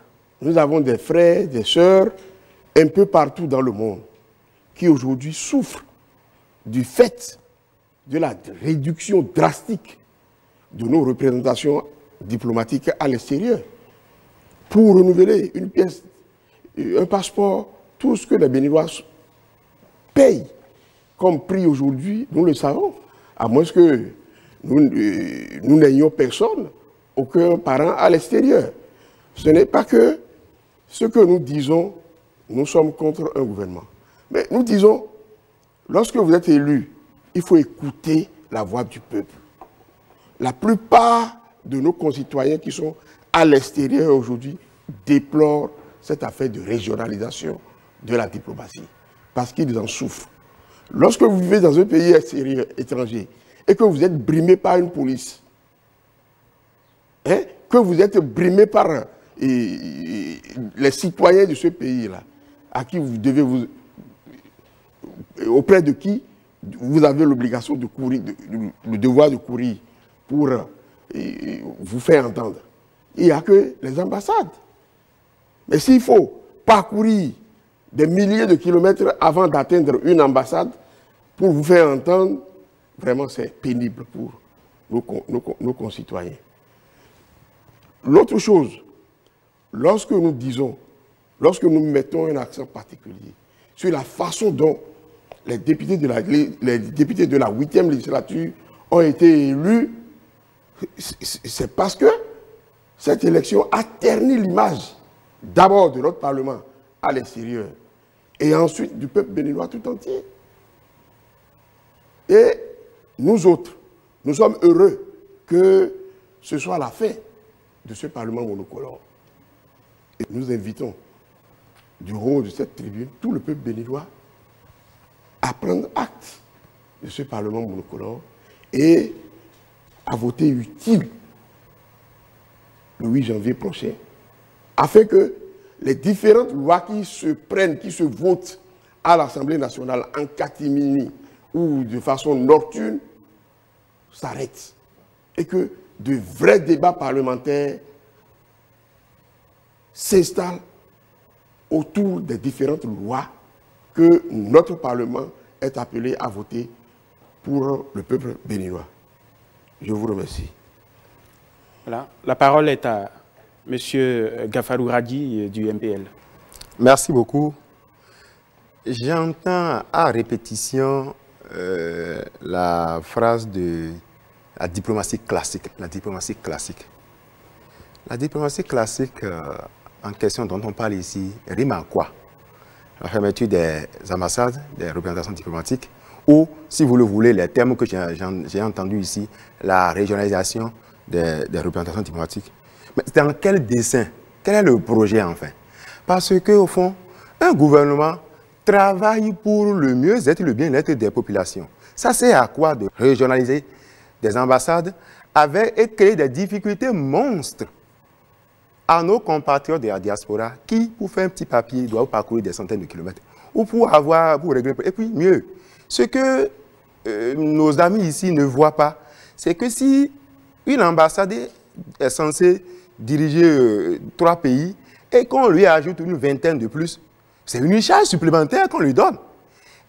nous avons des frères, des sœurs, un peu partout dans le monde, qui aujourd'hui souffrent du fait de la réduction drastique de nos représentations diplomatiques à l'extérieur pour renouveler une pièce, un passeport, tout ce que les Béninois payent comme prix aujourd'hui, nous le savons, à moins que nous n'ayons personne, aucun parent à l'extérieur. Ce n'est pas que ce que nous disons, nous sommes contre un gouvernement. Mais nous disons, lorsque vous êtes élu, il faut écouter la voix du peuple. La plupart de nos concitoyens qui sont à l'extérieur aujourd'hui déplorent cette affaire de régionalisation de la diplomatie, parce qu'ils en souffrent. Lorsque vous vivez dans un pays extérieur, étranger, et que vous êtes brimé par une police, que vous êtes brimé par les citoyens de ce pays-là, à qui vous devez auprès de qui vous avez l'obligation de courir, le devoir de courir pour vous faire entendre. Il n'y a que les ambassades. Mais s'il faut parcourir des milliers de kilomètres avant d'atteindre une ambassade pour vous faire entendre, vraiment c'est pénible pour nos concitoyens. L'autre chose, lorsque nous disons, lorsque nous mettons un accent particulier sur la façon dont les députés de la 8e législature ont été élus, c'est parce que cette élection a terni l'image d'abord de notre Parlement à l'extérieur et ensuite du peuple béninois tout entier. Et nous autres, nous sommes heureux que ce soit la fin de ce Parlement monocolore. Et nous invitons du haut de cette tribune tout le peuple béninois à prendre acte de ce Parlement monocolore et à voter utile le 8 janvier prochain, afin que les différentes lois qui se prennent, qui se votent à l'Assemblée nationale en catimini ou de façon nocturne s'arrêtent et que de vrais débats parlementaires s'installent autour des différentes lois que notre Parlement est appelé à voter pour le peuple béninois. Je vous remercie. Voilà. La parole est à M. Gafarou Radi du MPL. Merci beaucoup. J'entends à répétition la phrase de la diplomatie classique. La diplomatie classique. La diplomatie classique en question dont on parle ici rime à quoi? La fermeture des ambassades, des représentations diplomatiques, ou, si vous le voulez, les termes que j'ai entendus ici, la régionalisation des représentations diplomatiques. Mais dans quel dessein? Quel est le projet, enfin? Parce qu'au fond, un gouvernement travaille pour le mieux-être et le bien-être des populations. Ça sert à quoi de régionaliser des ambassades et créer des difficultés monstres à nos compatriotes de la diaspora qui, pour faire un petit papier, doivent parcourir des centaines de kilomètres. Ou pour régler. Et puis, mieux, ce que nos amis ici ne voient pas, c'est que si une ambassade est censée diriger 3 pays et qu'on lui ajoute une vingtaine de plus, c'est une charge supplémentaire qu'on lui donne.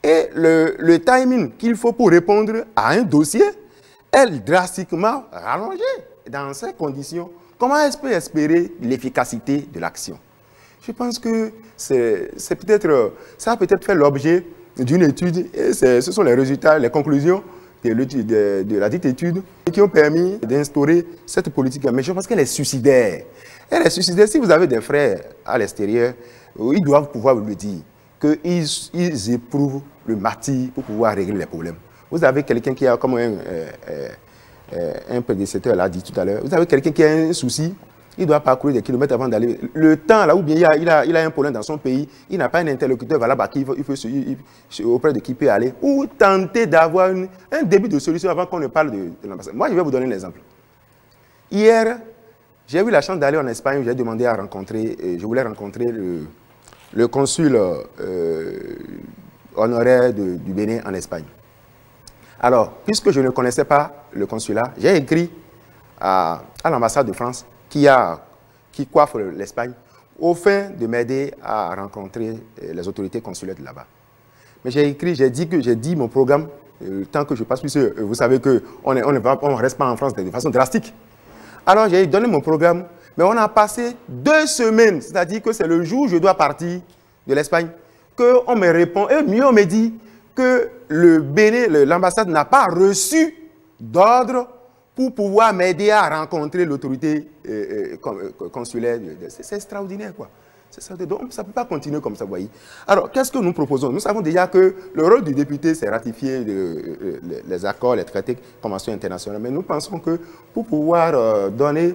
Et le timing qu'il faut pour répondre à un dossier est drastiquement rallongé. Dans ces conditions, comment est-ce qu'on peut espérer l'efficacité de l'action? Je pense que ça a peut-être fait l'objet d'une étude, et ce sont les résultats, les conclusions de la dite étude qui ont permis d'instaurer cette politique. Mais je pense qu'elle est suicidaire. Elle est suicidaire. Si vous avez des frères à l'extérieur, ils doivent pouvoir vous le dire, qu'ils éprouvent le martyre pour pouvoir régler les problèmes. Vous avez quelqu'un qui a, comme un prédécesseur l'a dit tout à l'heure, vous avez quelqu'un qui a un souci, il doit parcourir des kilomètres avant d'aller. Le temps, là où bien il a un problème dans son pays, il n'a pas un interlocuteur valable auprès de qui il peut aller, ou tenter d'avoir un début de solution avant qu'on ne parle de l'ambassade. Moi, je vais vous donner un exemple. Hier, j'ai eu la chance d'aller en Espagne, j'ai demandé à rencontrer, je voulais rencontrer le consul honoraire du Bénin en Espagne. Alors, puisque je ne connaissais pas le consulat, j'ai écrit à l'ambassade de France qui coiffe l'Espagne, au fin de m'aider à rencontrer les autorités consulaires de là-bas. Mais j'ai dit mon programme tant que je passe, puisque vous savez qu'on ne reste pas en France de façon drastique. Alors j'ai donné mon programme, mais on a passé 2 semaines, c'est-à-dire que c'est le jour où je dois partir de l'Espagne, qu'on me répond, et mieux on me dit que le Bénin, l'ambassade n'a pas reçu d'ordre pour pouvoir m'aider à rencontrer l'autorité consulaire. C'est extraordinaire, quoi. Donc, ça ne peut pas continuer comme ça, vous voyez. Alors, qu'est-ce que nous proposons? Nous savons déjà que le rôle du député, c'est ratifier les accords, les traités, conventions internationales. Mais nous pensons que pour pouvoir donner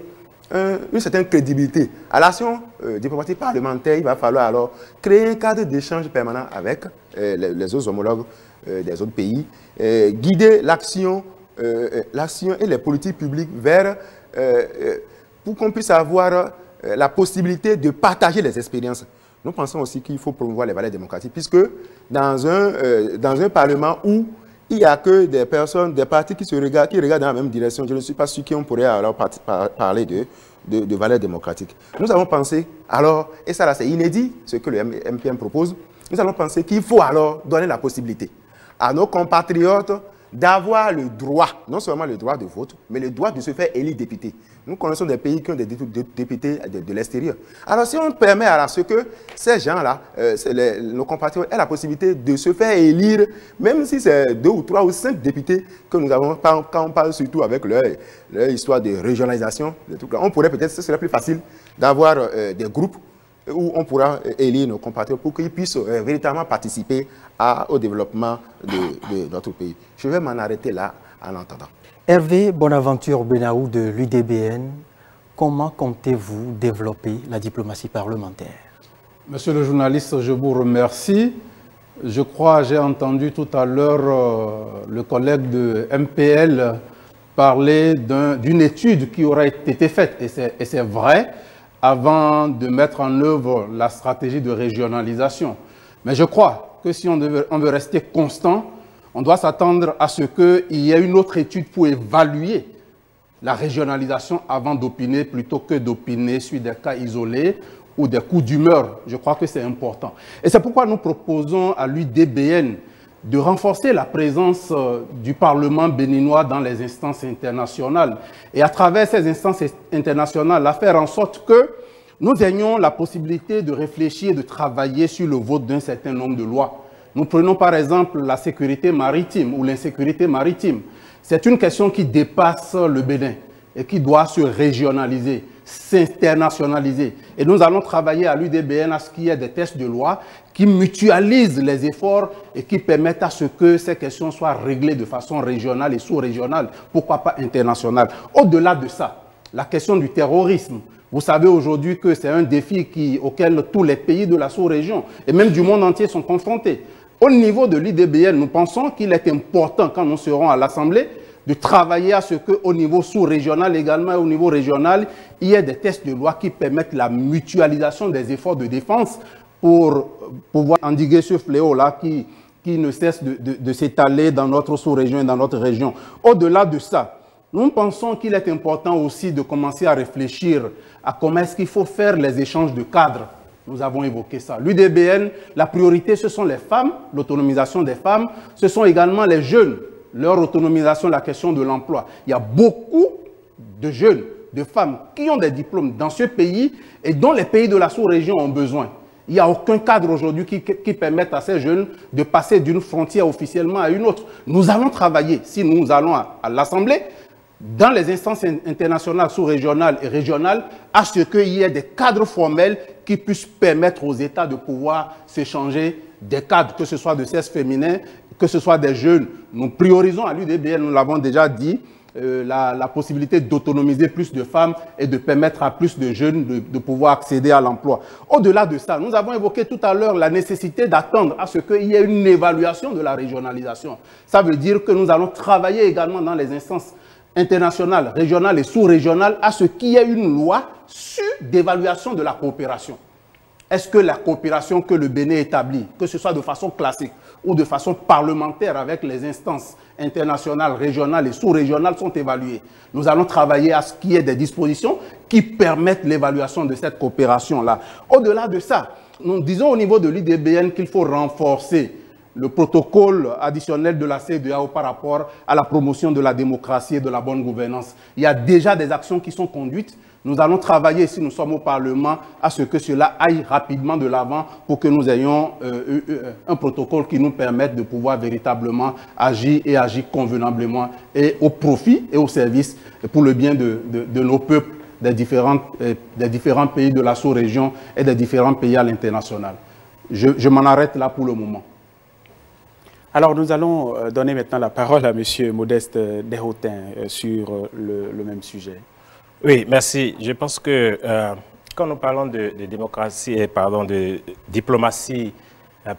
une certaine crédibilité à l'action diplomatique parlementaire, il va falloir alors créer un cadre d'échange permanent avec les autres homologues des autres pays, guider l'action et les politiques publiques vers, pour qu'on puisse avoir la possibilité de partager les expériences. Nous pensons aussi qu'il faut promouvoir les valeurs démocratiques, puisque dans un parlement où il n'y a que des personnes, des partis qui regardent dans la même direction, je ne suis pas sûr qu'on pourrait alors parler de valeurs démocratiques. Nous avons pensé, alors, et ça là c'est inédit, ce que le MPM propose, nous allons penser qu'il faut alors donner la possibilité à nos compatriotes d'avoir le droit, non seulement le droit de vote, mais le droit de se faire élire député. Nous connaissons des pays qui ont des députés de l'extérieur. Alors si on permet à ce que ces gens-là, nos compatriotes, aient la possibilité de se faire élire, même si c'est 2 ou 3 ou 5 députés que nous avons, quand on parle surtout avec leur histoire de régionalisation, on pourrait peut-être, ce serait plus facile d'avoir des groupes où on pourra élire nos compatriotes pour qu'ils puissent véritablement participer au développement de notre pays. Je vais m'en arrêter là en entendant. Hervé Bonaventure Benaou de l'UDBN, comment comptez-vous développer la diplomatie parlementaire? Monsieur le journaliste, je vous remercie. Je crois que j'ai entendu tout à l'heure le collègue de MPL parler d'une étude qui aurait été faite, et c'est vrai, avant de mettre en œuvre la stratégie de régionalisation. Mais je crois que si on veut rester constant, on doit s'attendre à ce qu'il y ait une autre étude pour évaluer la régionalisation avant d'opiner, plutôt que d'opiner sur des cas isolés ou des coups d'humeur. Je crois que c'est important. Et c'est pourquoi nous proposons à l'UDBN de renforcer la présence du Parlement béninois dans les instances internationales. Et à travers ces instances internationales, à faire en sorte que nous ayons la possibilité de réfléchir et de travailler sur le vote d'un certain nombre de lois. Nous prenons par exemple la sécurité maritime ou l'insécurité maritime. C'est une question qui dépasse le Bénin et qui doit se régionaliser, s'internationaliser. Et nous allons travailler à l'UDBN à ce qu'il y ait des textes de loi qui mutualisent les efforts et qui permettent à ce que ces questions soient réglées de façon régionale et sous-régionale, pourquoi pas internationale. Au-delà de ça, la question du terrorisme. Vous savez aujourd'hui que c'est un défi auquel tous les pays de la sous-région et même du monde entier sont confrontés. Au niveau de l'UDBN, nous pensons qu'il est important, quand nous serons à l'Assemblée, de travailler à ce qu'au niveau sous-régional également et au niveau régional, il y ait des textes de loi qui permettent la mutualisation des efforts de défense pour pouvoir endiguer ce fléau-là qui ne cesse de s'étaler dans notre sous-région et dans notre région. Au-delà de ça, nous pensons qu'il est important aussi de commencer à réfléchir à comment est-ce qu'il faut faire les échanges de cadres. Nous avons évoqué ça. L'UDBN, la priorité, ce sont les femmes, l'autonomisation des femmes. Ce sont également les jeunes, leur autonomisation, la question de l'emploi. Il y a beaucoup de jeunes, de femmes qui ont des diplômes dans ce pays et dont les pays de la sous-région ont besoin. Il n'y a aucun cadre aujourd'hui qui permette à ces jeunes de passer d'une frontière officiellement à une autre. Nous allons travailler, si nous allons à l'Assemblée, dans les instances internationales, sous-régionales et régionales, à ce qu'il y ait des cadres formels qui puissent permettre aux États de pouvoir s'échanger des cadres, que ce soit de sexe féminin, que ce soit des jeunes. Nous priorisons à l'UDBN, nous l'avons déjà dit, la possibilité d'autonomiser plus de femmes et de permettre à plus de jeunes de pouvoir accéder à l'emploi. Au-delà de ça, nous avons évoqué tout à l'heure la nécessité d'attendre à ce qu'il y ait une évaluation de la régionalisation. Ça veut dire que nous allons travailler également dans les instances internationales, régionales et sous-régionales à ce qu'il y ait une loi sur d'évaluation de la coopération. Est-ce que la coopération que le Bénin établit, que ce soit de façon classique ou de façon parlementaire avec les instances internationales, régionales et sous-régionales sont évaluées? Nous allons travailler à ce qu'il y ait des dispositions qui permettent l'évaluation de cette coopération-là. Au-delà de ça, nous disons au niveau de l'UDBN qu'il faut renforcer le protocole additionnel de la CEDEAO par rapport à la promotion de la démocratie et de la bonne gouvernance. Il y a déjà des actions qui sont conduites. Nous allons travailler, si nous sommes au Parlement, à ce que cela aille rapidement de l'avant pour que nous ayons un protocole qui nous permette de pouvoir véritablement agir et agir convenablement et au profit et au service pour le bien de nos peuples des différents pays de la sous-région et des différents pays à l'international. Je m'en arrête là pour le moment. Alors, nous allons donner maintenant la parole à M. Modeste Deshautins sur le même sujet. Oui, merci. Je pense que quand nous parlons de démocratie et de diplomatie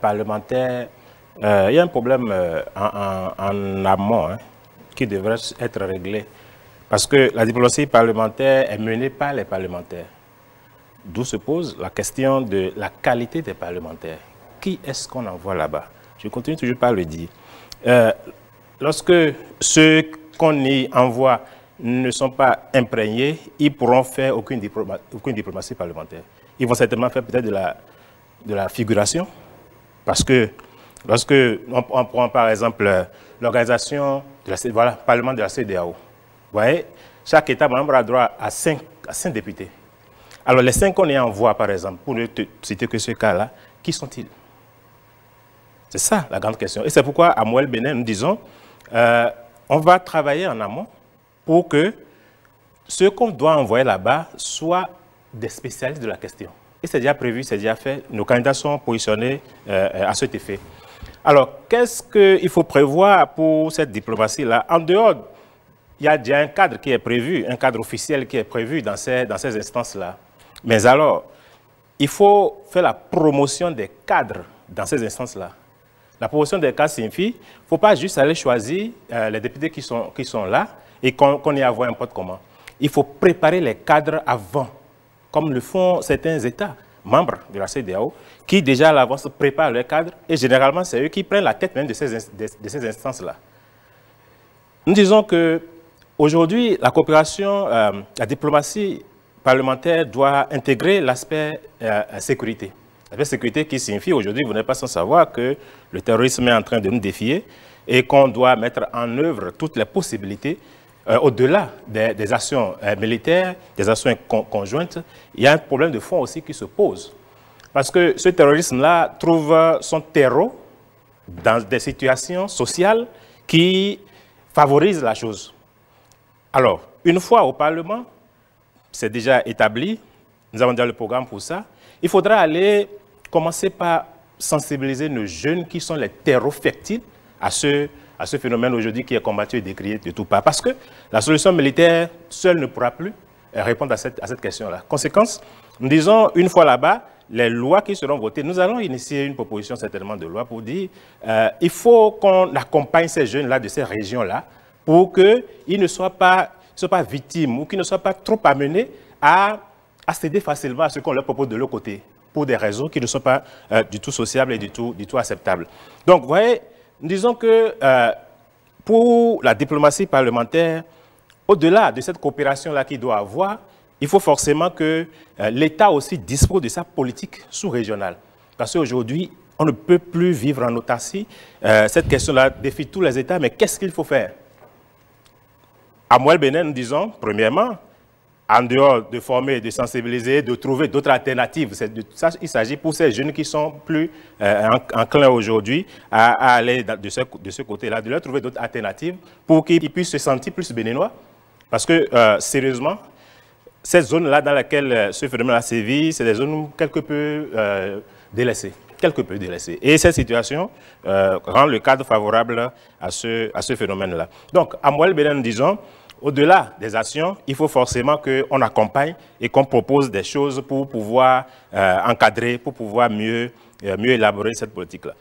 parlementaire, il y a un problème en amont qui devrait être réglé. Parce que la diplomatie parlementaire est menée par les parlementaires. D'où se pose la question de la qualité des parlementaires. Qui est-ce qu'on envoie là-bas? Je continue toujours par le dire. Lorsque ceux qu'on y envoie ne sont pas imprégnés, ils ne pourront faire aucune diplomatie parlementaire. Ils vont certainement faire peut-être de la figuration. Parce que lorsque on prend par exemple l'organisation du Parlement de la CEDEAO, vous voyez, chaque État membre a droit à 5 députés. Alors les 5 qu'on y envoie par exemple, pour ne citer que ce cas-là, qui sont-ils? C'est ça la grande question. Et c'est pourquoi à Moël Bénin, nous disons, on va travailler en amont pour que ceux qu'on doit envoyer là-bas soient des spécialistes de la question. Et c'est déjà prévu, c'est déjà fait. Nos candidats sont positionnés à cet effet. Alors, qu'est-ce qu'il faut prévoir pour cette diplomatie-là? En dehors, il y a déjà un cadre qui est prévu, un cadre officiel qui est prévu dans ces instances-là. Mais alors, il faut faire la promotion des cadres dans ces instances-là. La promotion des cadres signifie qu'il ne faut pas juste aller choisir les députés qui sont là et qu'on y envoie n'importe comment. Il faut préparer les cadres avant, comme le font certains États membres de la CEDEAO, qui déjà à l'avance préparent leurs cadres, et généralement c'est eux qui prennent la tête même de ces instances-là. Nous disons qu'aujourd'hui, la coopération, la diplomatie parlementaire doit intégrer l'aspect sécurité. L'aspect sécurité qui signifie aujourd'hui, vous n'êtes pas sans savoir que le terrorisme est en train de nous défier et qu'on doit mettre en œuvre toutes les possibilités au-delà des actions militaires, des actions conjointes. Il y a un problème de fond aussi qui se pose. Parce que ce terrorisme-là trouve son terreau dans des situations sociales qui favorisent la chose. Alors, une fois au Parlement, c'est déjà établi, nous avons déjà le programme pour ça, il faudra aller commencer par sensibiliser nos jeunes qui sont les terreaux fertiles à ce phénomène aujourd'hui qui est combattu et décrié de tout part. Parce que la solution militaire seule ne pourra plus répondre à cette question-là. Conséquence, nous disons, une fois là-bas, les lois qui seront votées, nous allons initier une proposition certainement de loi pour dire il faut qu'on accompagne ces jeunes-là de ces régions-là pour qu'ils ne soient pas victimes ou qu'ils ne soient pas trop amenés à céder facilement à ce qu'on leur propose de l'autre côté pour des raisons qui ne sont pas du tout sociables et du tout acceptables. Donc, vous voyez, nous disons que pour la diplomatie parlementaire, au-delà de cette coopération-là qu'il doit avoir, il faut forcément que l'État aussi dispose de sa politique sous-régionale. Parce qu'aujourd'hui, on ne peut plus vivre en autarcie. Cette question-là défie tous les États, mais qu'est-ce qu'il faut faire? À Moël Bénin, nous disons, premièrement, en dehors de former, de sensibiliser, de trouver d'autres alternatives. Il s'agit pour ces jeunes qui sont plus enclins aujourd'hui à aller de ce côté-là, de leur trouver d'autres alternatives pour qu'ils puissent se sentir plus béninois. Parce que, sérieusement, ces zones-là dans lesquelles ce phénomène-là sévit, c'est des zones quelque peu délaissées. Et cette situation rend le cadre favorable à ce phénomène-là. Donc, à Moël Bénin, nous disons, au-delà des actions, il faut forcément qu'on accompagne et qu'on propose des choses pour pouvoir encadrer, pour pouvoir mieux élaborer cette politique-là.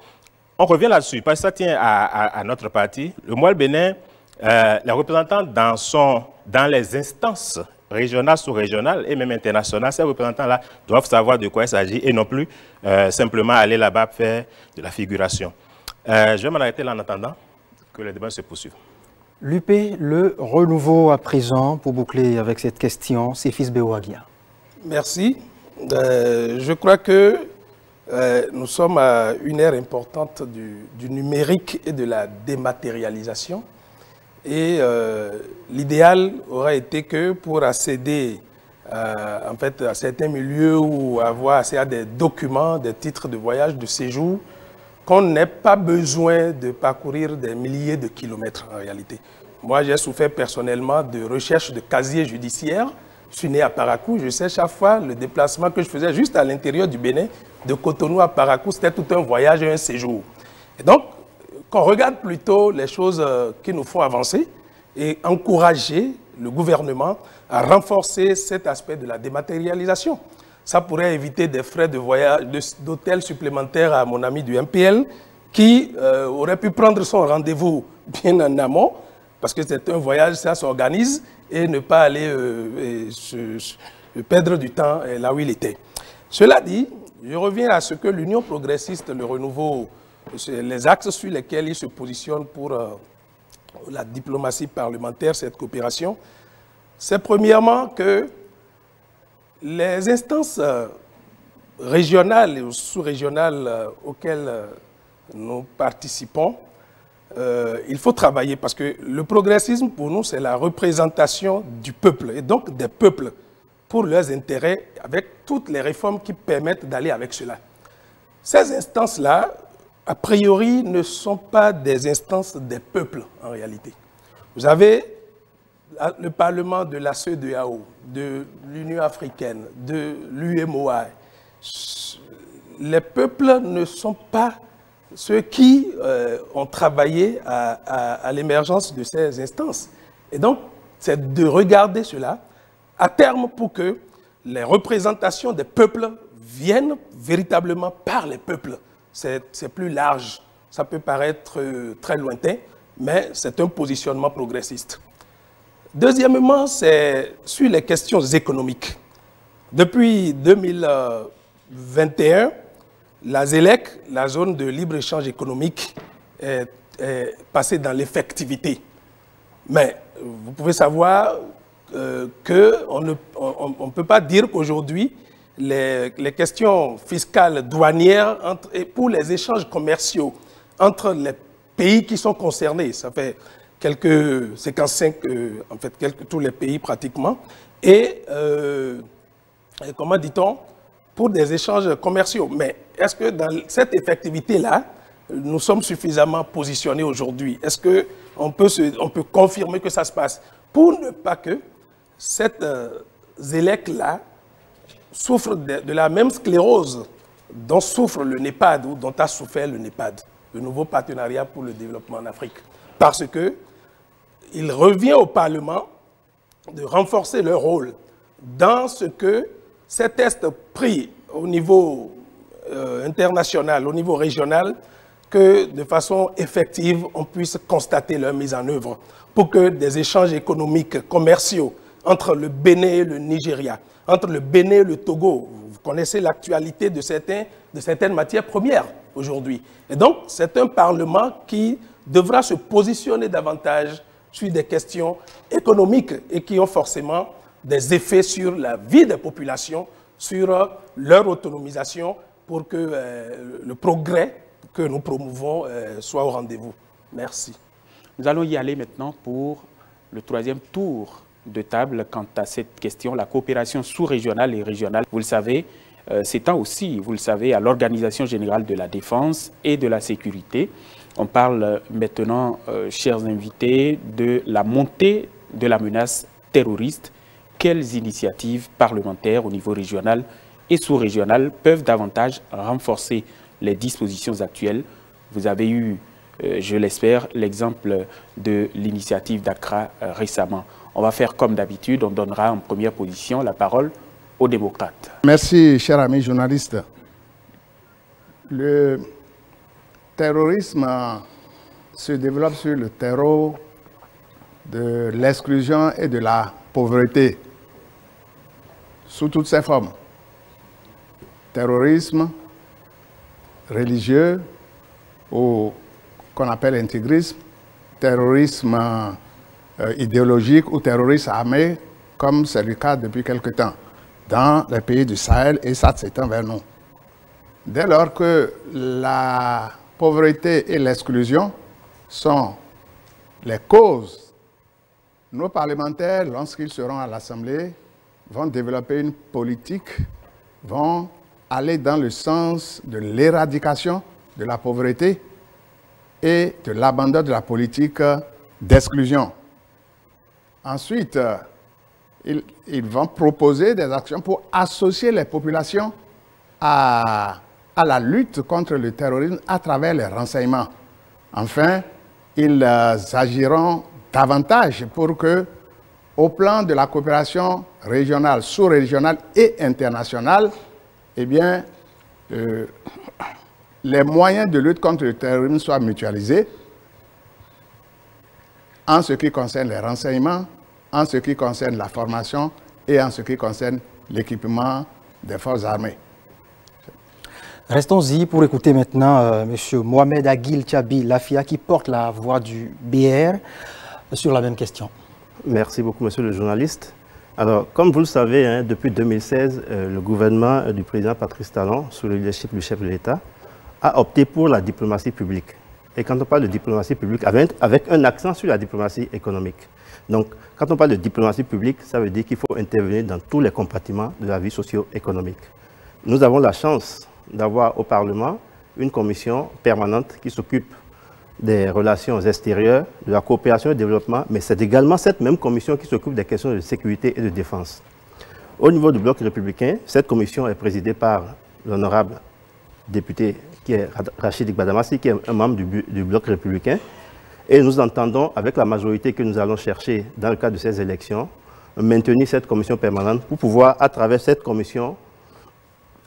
On revient là-dessus, parce que ça tient à notre parti. Le Moël Bénin, les représentants dans les instances régionales, sous-régionales et même internationales, ces représentants-là doivent savoir de quoi il s'agit et non plus simplement aller là-bas faire de la figuration. Je vais m'en arrêter là en attendant que le débat se poursuive. L'UP, le renouveau à présent, pour boucler avec cette question, c'est Fils Beouagia. Merci. Je crois que nous sommes à une ère importante du numérique et de la dématérialisation. Et l'idéal aurait été que pour accéder en fait, à certains milieux ou avoir accès à des documents, des titres de voyage, de séjour, qu'on n'ait pas besoin de parcourir des milliers de kilomètres en réalité. Moi, j'ai souffert personnellement de recherche de casier judiciaire. Je suis né à Parakou, je sais chaque fois le déplacement que je faisais juste à l'intérieur du Bénin, de Cotonou à Parakou, c'était tout un voyage et un séjour. Et donc, qu'on regarde plutôt les choses qui nous font avancer et encourager le gouvernement à renforcer cet aspect de la dématérialisation. Ça pourrait éviter des frais de voyage, d'hôtel supplémentaires à mon ami du MPL qui aurait pu prendre son rendez-vous bien en amont parce que c'est un voyage, ça s'organise et ne pas aller perdre du temps là où il était. Cela dit, je reviens à ce que l'Union progressiste, le renouveau, les axes sur lesquels il se positionne pour la diplomatie parlementaire, cette coopération, c'est premièrement que les instances régionales et sous-régionales auxquelles nous participons, il faut travailler parce que le progressisme, pour nous, c'est la représentation du peuple et donc des peuples pour leurs intérêts avec toutes les réformes qui permettent d'aller avec cela. Ces instances-là, a priori, ne sont pas des instances des peuples en réalité. Vous avez le Parlement de la CEDEAO, de l'Union africaine, de l'UMOA. Les peuples ne sont pas ceux qui ont travaillé à l'émergence de ces instances. Et donc, c'est de regarder cela à terme pour que les représentations des peuples viennent véritablement par les peuples. C'est plus large. Ça peut paraître très lointain, mais c'est un positionnement progressiste. Deuxièmement, c'est sur les questions économiques. Depuis 2021, la ZELEC, la zone de libre-échange économique, est passée dans l'effectivité. Mais vous pouvez savoir qu'on ne peut pas dire qu'aujourd'hui, les questions fiscales douanières et pour les échanges commerciaux entre les pays qui sont concernés, ça fait quelques 55, en fait, tous les pays pratiquement, et comment dit-on, pour des échanges commerciaux. Mais est-ce que dans cette effectivité-là, nous sommes suffisamment positionnés aujourd'hui? Est-ce qu'on peut confirmer que ça se passe? Pour ne pas que cette ZELEC-là souffre de la même sclérose dont souffre le NEPAD ou dont a souffert le NEPAD, le nouveau partenariat pour le développement en Afrique. Parce qu'il revient au Parlement de renforcer leur rôle dans ce que ces tests pris au niveau international, au niveau régional, que de façon effective, on puisse constater leur mise en œuvre pour que des échanges économiques, commerciaux entre le Bénin et le Nigeria, entre le Bénin et le Togo, vous connaissez l'actualité de certaines matières premières aujourd'hui. Et donc, c'est un Parlement qui devra se positionner davantage sur des questions économiques et qui ont forcément des effets sur la vie des populations, sur leur autonomisation pour que le progrès que nous promouvons soit au rendez-vous. Merci. Nous allons y aller maintenant pour le troisième tour de table quant à cette question, la coopération sous-régionale et régionale. Vous le savez, s'étend aussi, vous le savez, à l'Organisation générale de la défense et de la sécurité. On parle maintenant, chers invités, de la montée de la menace terroriste. Quelles initiatives parlementaires au niveau régional et sous-régional peuvent davantage renforcer les dispositions actuelles? Vous avez eu, je l'espère, l'exemple de l'initiative d'Accra récemment. On va faire comme d'habitude, on donnera en première position la parole aux démocrates. Merci, cher ami journaliste. Le terrorisme se développe sur le terreau de l'exclusion et de la pauvreté, sous toutes ses formes. Terrorisme religieux, ou qu'on appelle intégrisme, terrorisme idéologique ou terrorisme armé, comme c'est le cas depuis quelque temps, dans les pays du Sahel, et ça s'étend vers nous. dès lors que la pauvreté et l'exclusion sont les causes, nos parlementaires, lorsqu'ils seront à l'Assemblée, vont développer une politique, vont aller dans le sens de l'éradication de la pauvreté et de l'abandon de la politique d'exclusion. Ensuite, ils vont proposer des actions pour associer les populations à la lutte contre le terrorisme à travers les renseignements. Enfin, ils agiront davantage pour que, au plan de la coopération régionale, sous-régionale et internationale, eh bien, les moyens de lutte contre le terrorisme soient mutualisés en ce qui concerne les renseignements, en ce qui concerne la formation et en ce qui concerne l'équipement des forces armées. Restons-y pour écouter maintenant M. Mohamed Aguil Tchabi Lafia qui porte la voix du BR sur la même question. Merci beaucoup, monsieur le journaliste. Alors, comme vous le savez, hein, depuis 2016, le gouvernement du président Patrice Talon, sous le leadership du chef de l'État, a opté pour la diplomatie publique. Et quand on parle de diplomatie publique, avec un accent sur la diplomatie économique. Donc, quand on parle de diplomatie publique, ça veut dire qu'il faut intervenir dans tous les compartiments de la vie socio-économique. Nous avons la chance d'avoir au Parlement une commission permanente qui s'occupe des relations extérieures, de la coopération et du développement, mais c'est également cette même commission qui s'occupe des questions de sécurité et de défense. Au niveau du bloc républicain, cette commission est présidée par l'honorable député qui est Rachid Gbadamassi, qui est un membre du bloc républicain. Et nous entendons, avec la majorité que nous allons chercher dans le cadre de ces élections, maintenir cette commission permanente pour pouvoir, à travers cette commission,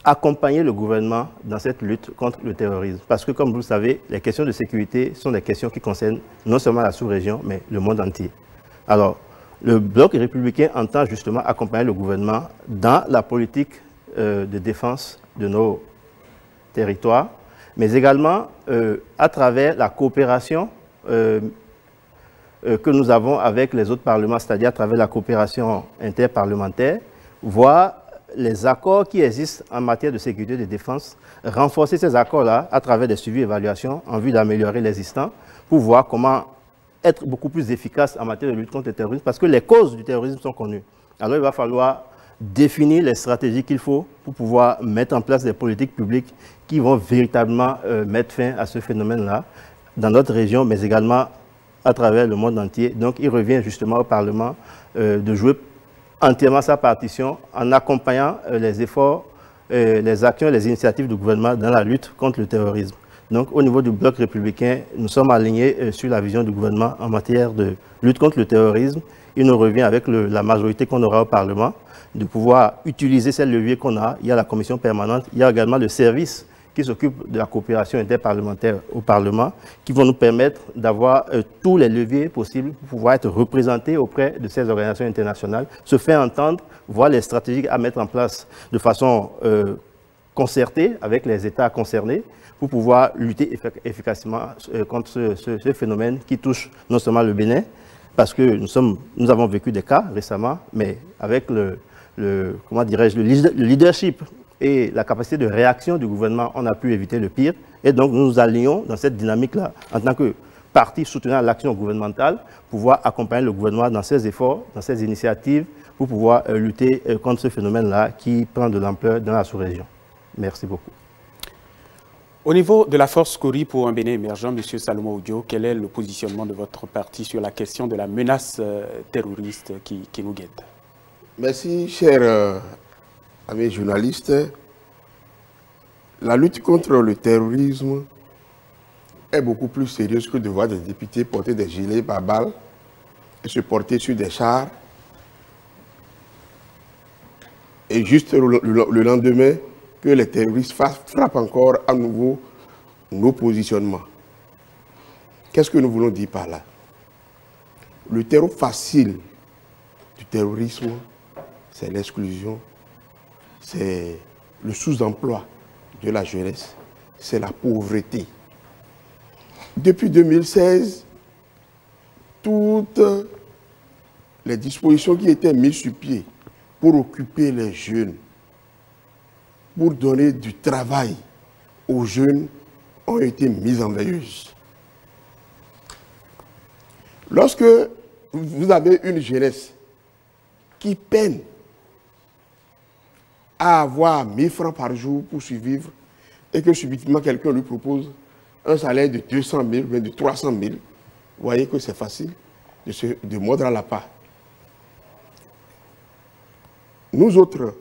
accompagner le gouvernement dans cette lutte contre le terrorisme. Parce que, comme vous le savez, les questions de sécurité sont des questions qui concernent non seulement la sous-région, mais le monde entier. Alors, le bloc républicain entend justement accompagner le gouvernement dans la politique de défense de nos territoires, mais également à travers la coopération que nous avons avec les autres parlements, c'est-à-dire à travers la coopération interparlementaire, voire les accords qui existent en matière de sécurité et de défense, renforcer ces accords-là à travers des suivis et évaluations en vue d'améliorer l'existant pour voir comment être beaucoup plus efficace en matière de lutte contre le terrorisme, parce que les causes du terrorisme sont connues. Alors il va falloir définir les stratégies qu'il faut pour pouvoir mettre en place des politiques publiques qui vont véritablement mettre fin à ce phénomène-là dans notre région, mais également à travers le monde entier. Donc il revient justement au Parlement de jouer entièrement sa partition en accompagnant les efforts, les actions et les initiatives du gouvernement dans la lutte contre le terrorisme. Donc au niveau du bloc républicain, nous sommes alignés sur la vision du gouvernement en matière de lutte contre le terrorisme. Il nous revient avec la majorité qu'on aura au Parlement de pouvoir utiliser ces leviers qu'on a. Il y a la commission permanente, il y a également le service qui s'occupe de la coopération interparlementaire au Parlement, qui vont nous permettre d'avoir tous les leviers possibles pour pouvoir être représentés auprès de ces organisations internationales, se faire entendre, voir les stratégies à mettre en place de façon concertée avec les États concernés pour pouvoir lutter efficacement contre ce phénomène qui touche non seulement le Bénin, parce que nous avons vécu des cas récemment, mais avec le leadership et la capacité de réaction du gouvernement, on a pu éviter le pire. Et donc, nous nous allions dans cette dynamique-là, en tant que parti soutenant l'action gouvernementale, pouvoir accompagner le gouvernement dans ses efforts, dans ses initiatives, pour pouvoir lutter contre ce phénomène-là qui prend de l'ampleur dans la sous-région. Merci beaucoup. Au niveau de la force Kori pour un Bénin émergent, M. Salomon Odio, quel est le positionnement de votre parti sur la question de la menace terroriste qui nous guette? Merci, chers amis journalistes. La lutte contre le terrorisme est beaucoup plus sérieuse que de voir des députés porter des gilets pare-balles et se porter sur des chars. Et juste le lendemain, que les terroristes frappent encore à nouveau nos positionnements. Qu'est-ce que nous voulons dire par là? Le terreau facile du terrorisme, c'est l'exclusion, c'est le sous-emploi de la jeunesse, c'est la pauvreté. Depuis 2016, toutes les dispositions qui étaient mises sur pied pour occuper les jeunes, pour donner du travail aux jeunes ont été mises en veilleuse. Lorsque vous avez une jeunesse qui peine à avoir 1000 francs par jour pour survivre et que subitement quelqu'un lui propose un salaire de 200 000, de 300 000, vous voyez que c'est facile de mordre à la part. Nous autres,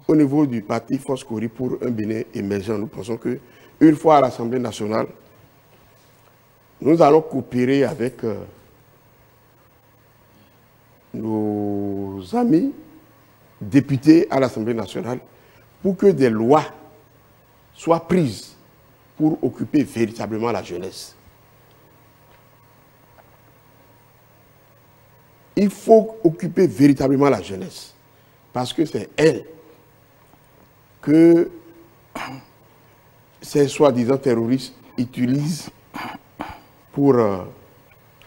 au niveau du parti Foscori pour un Bénin émergent, nous pensons qu'une fois à l'Assemblée nationale, nous allons coopérer avec nos amis députés à l'Assemblée nationale pour que des lois soient prises pour occuper véritablement la jeunesse. Il faut occuper véritablement la jeunesse parce que c'est elle que ces soi-disant terroristes utilisent pour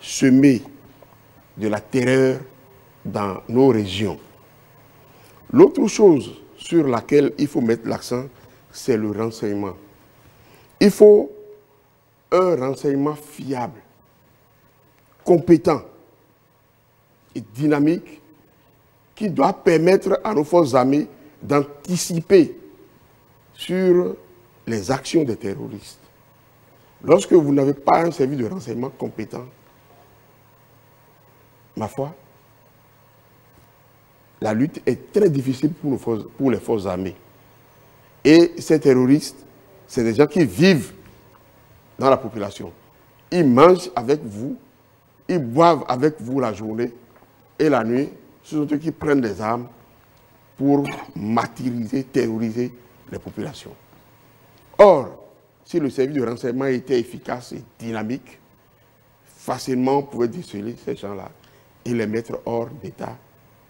semer de la terreur dans nos régions. L'autre chose sur laquelle il faut mettre l'accent, c'est le renseignement. Il faut un renseignement fiable, compétent et dynamique qui doit permettre à nos forces armées d'anticiper sur les actions des terroristes. Lorsque vous n'avez pas un service de renseignement compétent, ma foi, la lutte est très difficile pour les forces armées. Et ces terroristes, c'est des gens qui vivent dans la population. Ils mangent avec vous, ils boivent avec vous la journée et la nuit. Ce sont eux qui prennent des armes pour martyriser, terroriser les populations. Or, si le service de renseignement était efficace et dynamique, facilement on pouvait déceler ces gens-là et les mettre hors d'état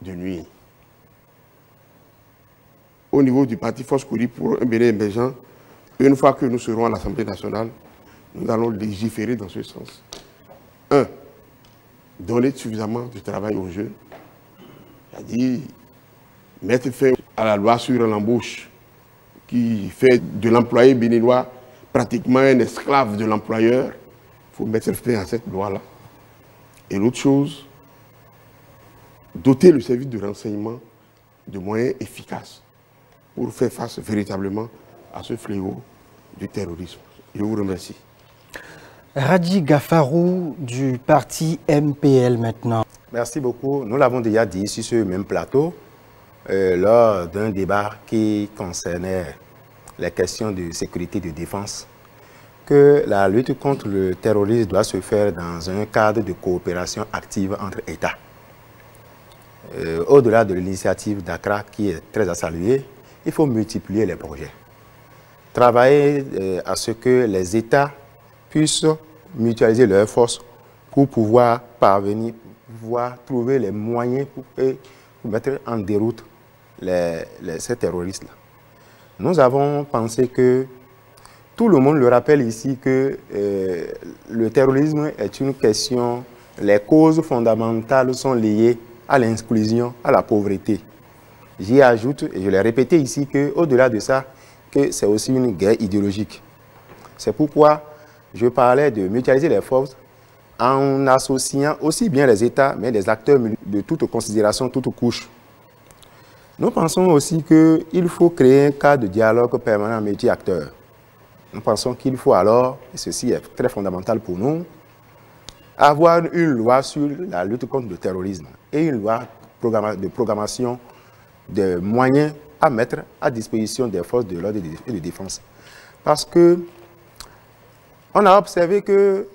de nuire. Au niveau du parti Foscori pour un Bénin émergent, une fois que nous serons à l'Assemblée nationale, nous allons légiférer dans ce sens. 1. Donner suffisamment de travail aux jeunes, c'est-à-dire mettre fin à la loi sur l'embauche qui fait de l'employé béninois pratiquement un esclave de l'employeur. Il faut mettre fin à cette loi-là. Et l'autre chose, doter le service de renseignement de moyens efficaces pour faire face véritablement à ce fléau du terrorisme. Je vous remercie. Radji Gafarou du parti MPL maintenant. Merci beaucoup. Nous l'avons déjà dit sur ce même plateau lors d'un débat qui concernait les questions de sécurité et de défense, que la lutte contre le terrorisme doit se faire dans un cadre de coopération active entre États. Au-delà de l'initiative d'Accra qui est très à saluer, il faut multiplier les projets. Travailler à ce que les États puissent mutualiser leurs forces pour pouvoir parvenir, pour pouvoir trouver les moyens pour mettre en déroute ces terroristes-là. Nous avons pensé que, tout le monde le rappelle ici, que le terrorisme est une question, les causes fondamentales sont liées à l'inclusion, à la pauvreté. J'y ajoute, et je l'ai répété ici, qu'au-delà de ça, que c'est aussi une guerre idéologique. C'est pourquoi je parlais de mutualiser les forces en associant aussi bien les États, mais les acteurs de toute considération, toute couche. Nous pensons aussi qu'il faut créer un cadre de dialogue permanent multi-acteurs. Nous pensons qu'il faut alors, et ceci est très fondamental pour nous, avoir une loi sur la lutte contre le terrorisme et une loi de programmation de moyens à mettre à disposition des forces de l'ordre et de défense. Parce que on a observé que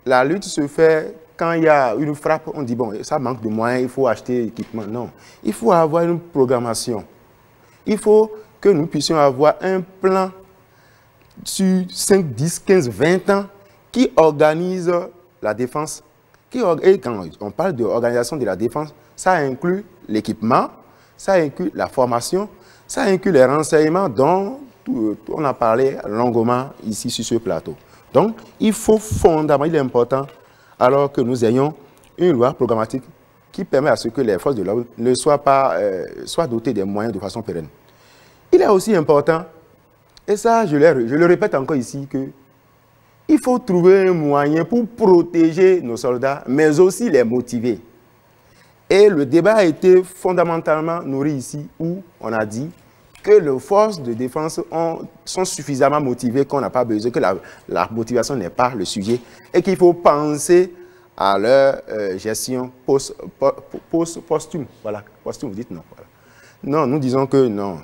la lutte se fait quand il y a une frappe, on dit bon, ça manque de moyens, il faut acheter l'équipement. Non, il faut avoir une programmation. Il faut que nous puissions avoir un plan sur 5, 10, 15, 20 ans qui organise la défense. Et quand on parle d'organisation de la défense, ça inclut l'équipement, ça inclut la formation, ça inclut les renseignements dont on a parlé longuement ici sur ce plateau. Donc, il faut fondamentalement, il est important, alors que nous ayons une loi programmatique qui permet à ce que les forces de l'ordre ne soient pas soient dotées des moyens de façon pérenne. Il est aussi important Et ça, je le répète encore ici, que il faut trouver un moyen pour protéger nos soldats, mais aussi les motiver. Et le débat a été fondamentalement nourri ici, où on a dit que les forces de défense sont suffisamment motivées, qu'on n'a pas besoin, que la motivation n'est pas le sujet, et qu'il faut penser à leur gestion posthume. Voilà, posthume, vous dites non. Voilà. Non, nous disons que non.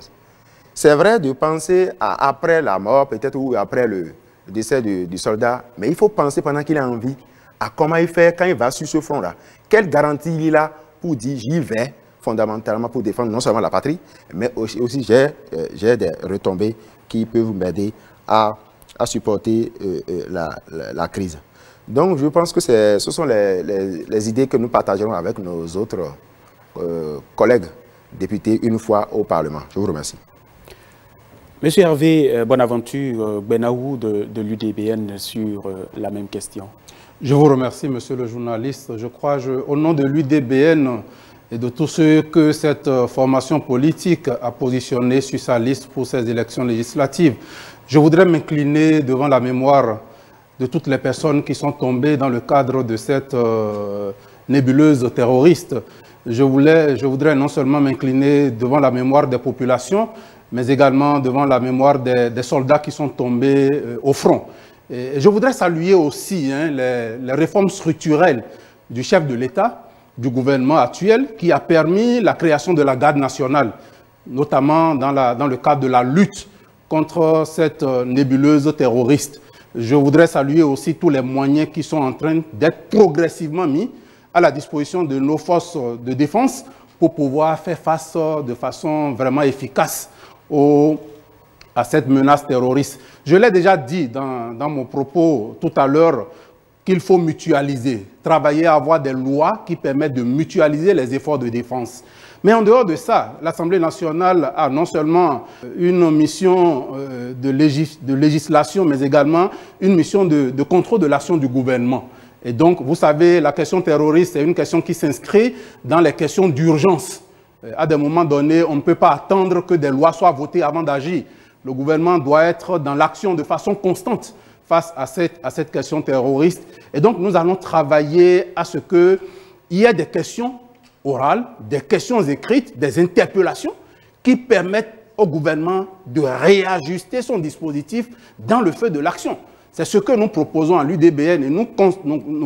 C'est vrai de penser à après la mort, peut-être, ou après le décès du soldat, mais il faut penser pendant qu'il est en vie à comment il fait quand il va sur ce front-là. Quelle garantie il a pour dire j'y vais fondamentalement pour défendre non seulement la patrie, mais aussi j'ai des retombées qui peuvent m'aider à supporter la crise. Donc je pense que ce sont les idées que nous partagerons avec nos autres collègues députés une fois au Parlement. Je vous remercie. Monsieur Hervé Bonaventure Benaou de l'UDBN sur la même question. Je vous remercie, monsieur le journaliste. Je crois, au nom de l'UDBN et de tous ceux que cette formation politique a positionnés sur sa liste pour ces élections législatives, je voudrais m'incliner devant la mémoire de toutes les personnes qui sont tombées dans le cadre de cette nébuleuse terroriste. Je voudrais non seulement m'incliner devant la mémoire des populations, mais également devant la mémoire des soldats qui sont tombés au front. Et je voudrais saluer aussi les réformes structurelles du chef de l'État, du gouvernement actuel, qui a permis la création de la garde nationale, notamment dans le cadre de la lutte contre cette nébuleuse terroriste. Je voudrais saluer aussi tous les moyens qui sont en train d'être progressivement mis à la disposition de nos forces de défense pour pouvoir faire face de façon vraiment efficace à cette menace terroriste. Je l'ai déjà dit dans mon propos tout à l'heure qu'il faut mutualiser, travailler à avoir des lois qui permettent de mutualiser les efforts de défense. Mais en dehors de ça, l'Assemblée nationale a non seulement une mission de législation, mais également une mission de contrôle de l'action du gouvernement. Et donc, vous savez, la question terroriste est une question qui s'inscrit dans les questions d'urgence. À des moments donnés, on ne peut pas attendre que des lois soient votées avant d'agir. Le gouvernement doit être dans l'action de façon constante face à cette question terroriste. Et donc, nous allons travailler à ce qu'il y ait des questions orales, des questions écrites, des interpellations qui permettent au gouvernement de réajuster son dispositif dans le feu de l'action. C'est ce que nous proposons à l'UDBN et nous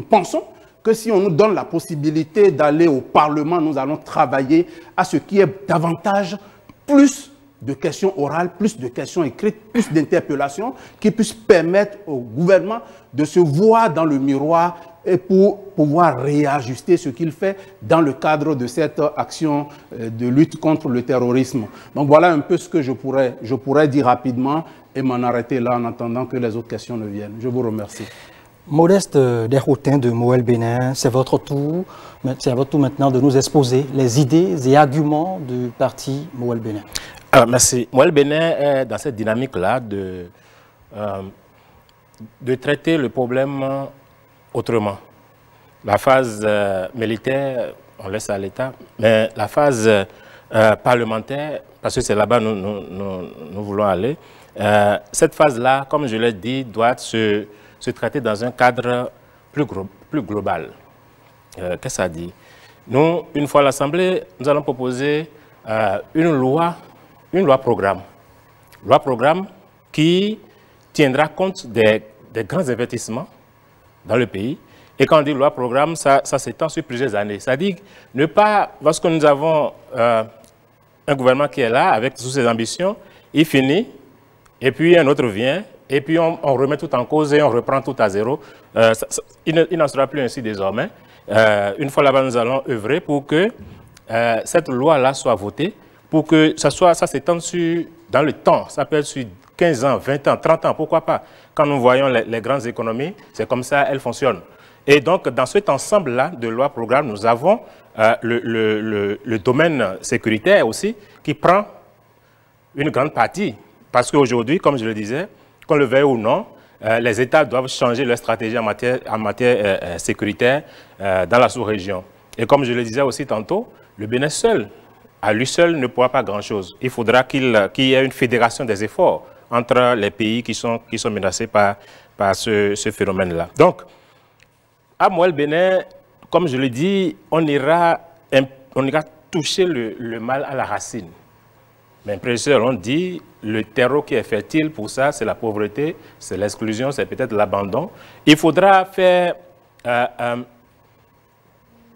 pensons que si on nous donne la possibilité d'aller au Parlement, nous allons travailler à ce qu'il y ait davantage, plus de questions orales, plus de questions écrites, plus d'interpellations qui puissent permettre au gouvernement de se voir dans le miroir et pour pouvoir réajuster ce qu'il fait dans le cadre de cette action de lutte contre le terrorisme. Donc voilà un peu ce que je pourrais dire rapidement et m'en arrêter là en attendant que les autres questions ne viennent. Je vous remercie. Modeste Desroutins de Moël Bénin, c'est votre tour. C'est à votre tour maintenant de nous exposer les idées et arguments du parti Moël Bénin. Alors, merci. Moël Bénin est dans cette dynamique-là de traiter le problème autrement. La phase militaire, on laisse à l'État, mais la phase parlementaire, parce que c'est là-bas que nous voulons aller, cette phase-là, comme je l'ai dit, doit se traiter dans un cadre plus global. Qu'est-ce que ça dit? Nous, une fois à l'Assemblée, nous allons proposer une loi programme. Loi programme qui tiendra compte des grands investissements dans le pays. Et quand on dit loi programme, ça s'étend sur plusieurs années. C'est-à-dire ne pas, lorsque nous avons un gouvernement qui est là, avec toutes ses ambitions, il finit, et puis un autre vient, et puis on remet tout en cause et on reprend tout à zéro. Il n'en sera plus ainsi désormais. Une fois là-bas, nous allons œuvrer pour que cette loi-là soit votée, pour que ça s'étende dans le temps. Ça peut être sur 15 ans, 20 ans, 30 ans, pourquoi pas. Quand nous voyons les grandes économies, c'est comme ça elles fonctionnent. Et donc, dans cet ensemble-là de lois programmes, nous avons le domaine sécuritaire aussi, qui prend une grande partie. Parce qu'aujourd'hui, comme je le disais, qu'on le veuille ou non, les États doivent changer leur stratégie en matière sécuritaire dans la sous-région. Et comme je le disais aussi tantôt, le Bénin seul, à lui seul, ne pourra pas grand-chose. Il faudra qu'il y ait une fédération des efforts entre les pays qui sont menacés par ce phénomène-là. Donc, à Mouel-Bénin, comme je le dis, on ira toucher le mal à la racine. Mais président, on dit, le terreau qui est fertile pour ça, c'est la pauvreté, c'est l'exclusion, c'est peut-être l'abandon. Il faudra faire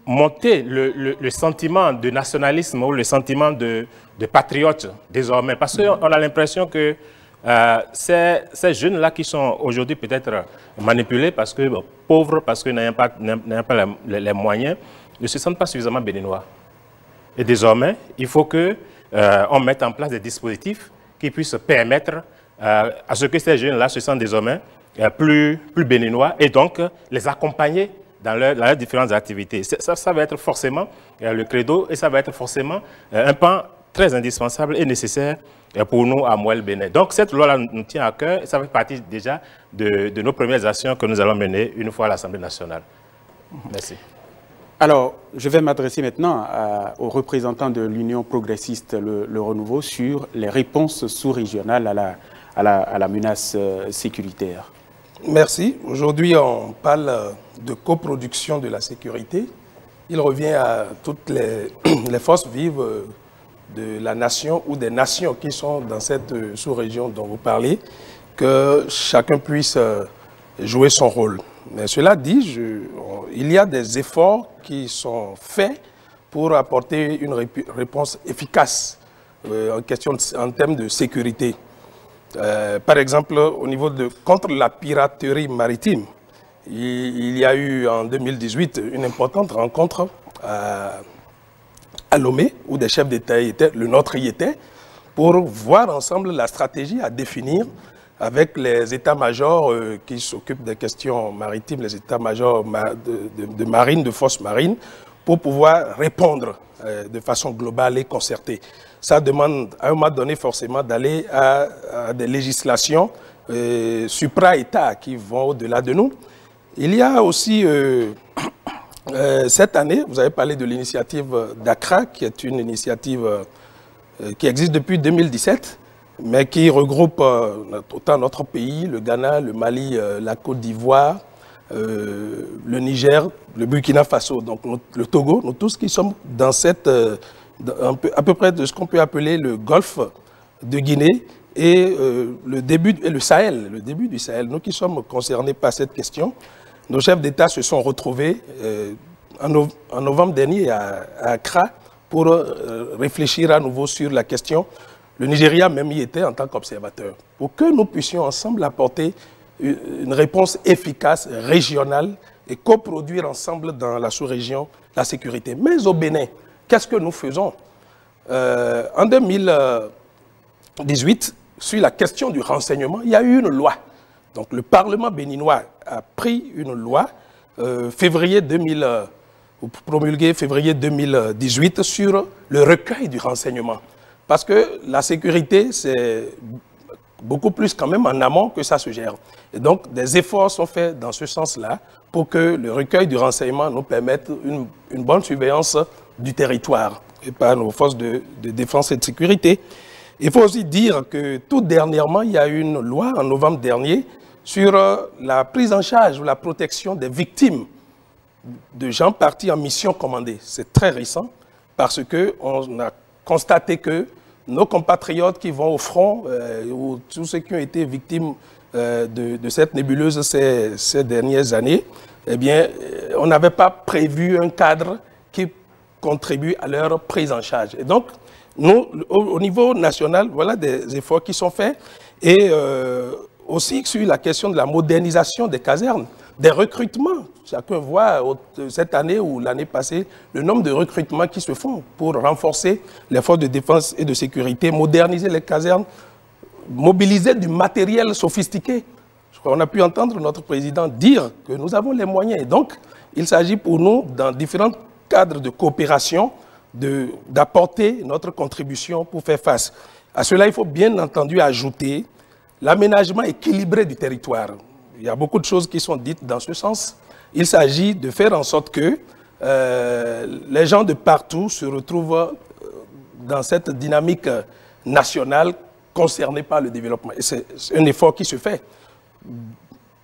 monter le sentiment de nationalisme ou le sentiment de patriote désormais. Parce qu'on a l'impression que ces jeunes-là qui sont aujourd'hui peut-être manipulés parce que pauvres, parce qu'ils n'ont pas les moyens, ne se sentent pas suffisamment béninois. Et désormais, il faut qu'on mette en place des dispositifs qui puissent permettre à ce que ces jeunes-là se sentent désormais plus béninois et donc les accompagner dans leurs différentes activités. Ça va être forcément le credo et ça va être forcément un pan très indispensable et nécessaire pour nous à Mouel-Bénin. Donc cette loi-là nous tient à cœur et ça fait partie déjà de nos premières actions que nous allons mener une fois à l'Assemblée nationale. Merci. Alors, je vais m'adresser maintenant aux représentants de l'Union progressiste, le Renouveau, sur les réponses sous-régionales à la menace sécuritaire. Merci. Aujourd'hui, on parle de coproduction de la sécurité. Il revient à toutes les forces vives de la nation ou des nations qui sont dans cette sous-région dont vous parlez, que chacun puisse jouer son rôle. Mais cela dit, il y a des efforts qui sont faits pour apporter une réponse efficace en termes de sécurité. Par exemple, au niveau contre la piraterie maritime, il y a eu en 2018 une importante rencontre à Lomé, où des chefs d'État étaient, le nôtre y était, pour voir ensemble la stratégie à définir avec les états-majors qui s'occupent des questions maritimes, les états-majors de marine, de forces marines, pour pouvoir répondre de façon globale et concertée. Ça demande à un moment donné forcément d'aller à des législations supra-État qui vont au-delà de nous. Il y a aussi cette année, vous avez parlé de l'initiative d'Accra, qui est une initiative qui existe depuis 2017, mais qui regroupe autant notre pays, le Ghana, le Mali, la Côte d'Ivoire, le Niger, le Burkina Faso, donc le Togo, nous tous qui sommes dans cette, à peu près de ce qu'on peut appeler le Golfe de Guinée et le Sahel, le début du Sahel. Nous qui sommes concernés par cette question, nos chefs d'État se sont retrouvés en novembre dernier à Accra pour réfléchir à nouveau sur la question. Le Nigeria même y était en tant qu'observateur, pour que nous puissions ensemble apporter une réponse efficace, régionale, et coproduire ensemble dans la sous-région la sécurité. Mais au Bénin, qu'est-ce que nous faisons? En 2018, sur la question du renseignement, il y a eu une loi. Donc le Parlement béninois a pris une loi promulguée février 2018 sur le recueil du renseignement. Parce que la sécurité, c'est beaucoup plus quand même en amont que ça se gère. Et donc, des efforts sont faits dans ce sens-là pour que le recueil du renseignement nous permette une bonne surveillance du territoire et par nos forces de défense et de sécurité. Il faut aussi dire que tout dernièrement, il y a eu une loi en novembre dernier sur la prise en charge ou la protection des victimes de gens partis en mission commandée. C'est très récent parce qu'on a constaté que nos compatriotes qui vont au front, ou tous ceux qui ont été victimes de cette nébuleuse ces dernières années, eh bien, on n'avait pas prévu un cadre qui contribue à leur prise en charge. Et donc, nous, au niveau national, voilà des efforts qui sont faits. Et aussi sur la question de la modernisation des casernes, des recrutements. Chacun voit cette année ou l'année passée le nombre de recrutements qui se font pour renforcer les forces de défense et de sécurité, moderniser les casernes, mobiliser du matériel sophistiqué. Je crois qu'on a pu entendre notre président dire que nous avons les moyens. Et donc, il s'agit pour nous, dans différents cadres de coopération, d'apporter notre contribution pour faire face. À cela, il faut bien entendu ajouter l'aménagement équilibré du territoire. Il y a beaucoup de choses qui sont dites dans ce sens. Il s'agit de faire en sorte que les gens de partout se retrouvent dans cette dynamique nationale concernés par le développement. Et c'est un effort qui se fait.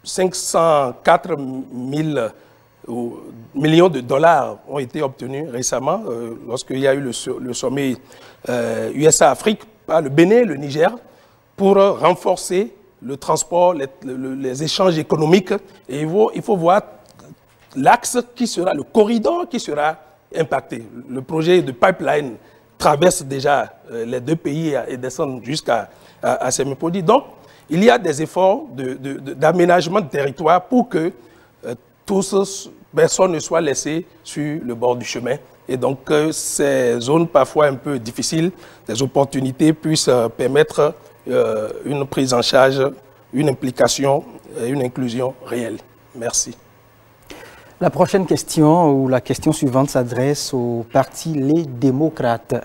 504 millions de dollars ont été obtenus récemment lorsqu'il y a eu le sommet USA-Afrique par le Bénin et le Niger pour renforcer le transport, les échanges économiques. Et il faut voir l'axe qui sera, le corridor qui sera impacté. Le projet de pipeline traverse déjà les deux pays et descend jusqu'à Semipoli. Donc, il y a des efforts d'aménagement de territoire pour que personne ne soit laissé sur le bord du chemin. Et donc, ces zones parfois un peu difficiles, des opportunités puissent permettre une prise en charge, une implication et une inclusion réelle. Merci. La prochaine question, ou la question suivante, s'adresse au parti Les Démocrates,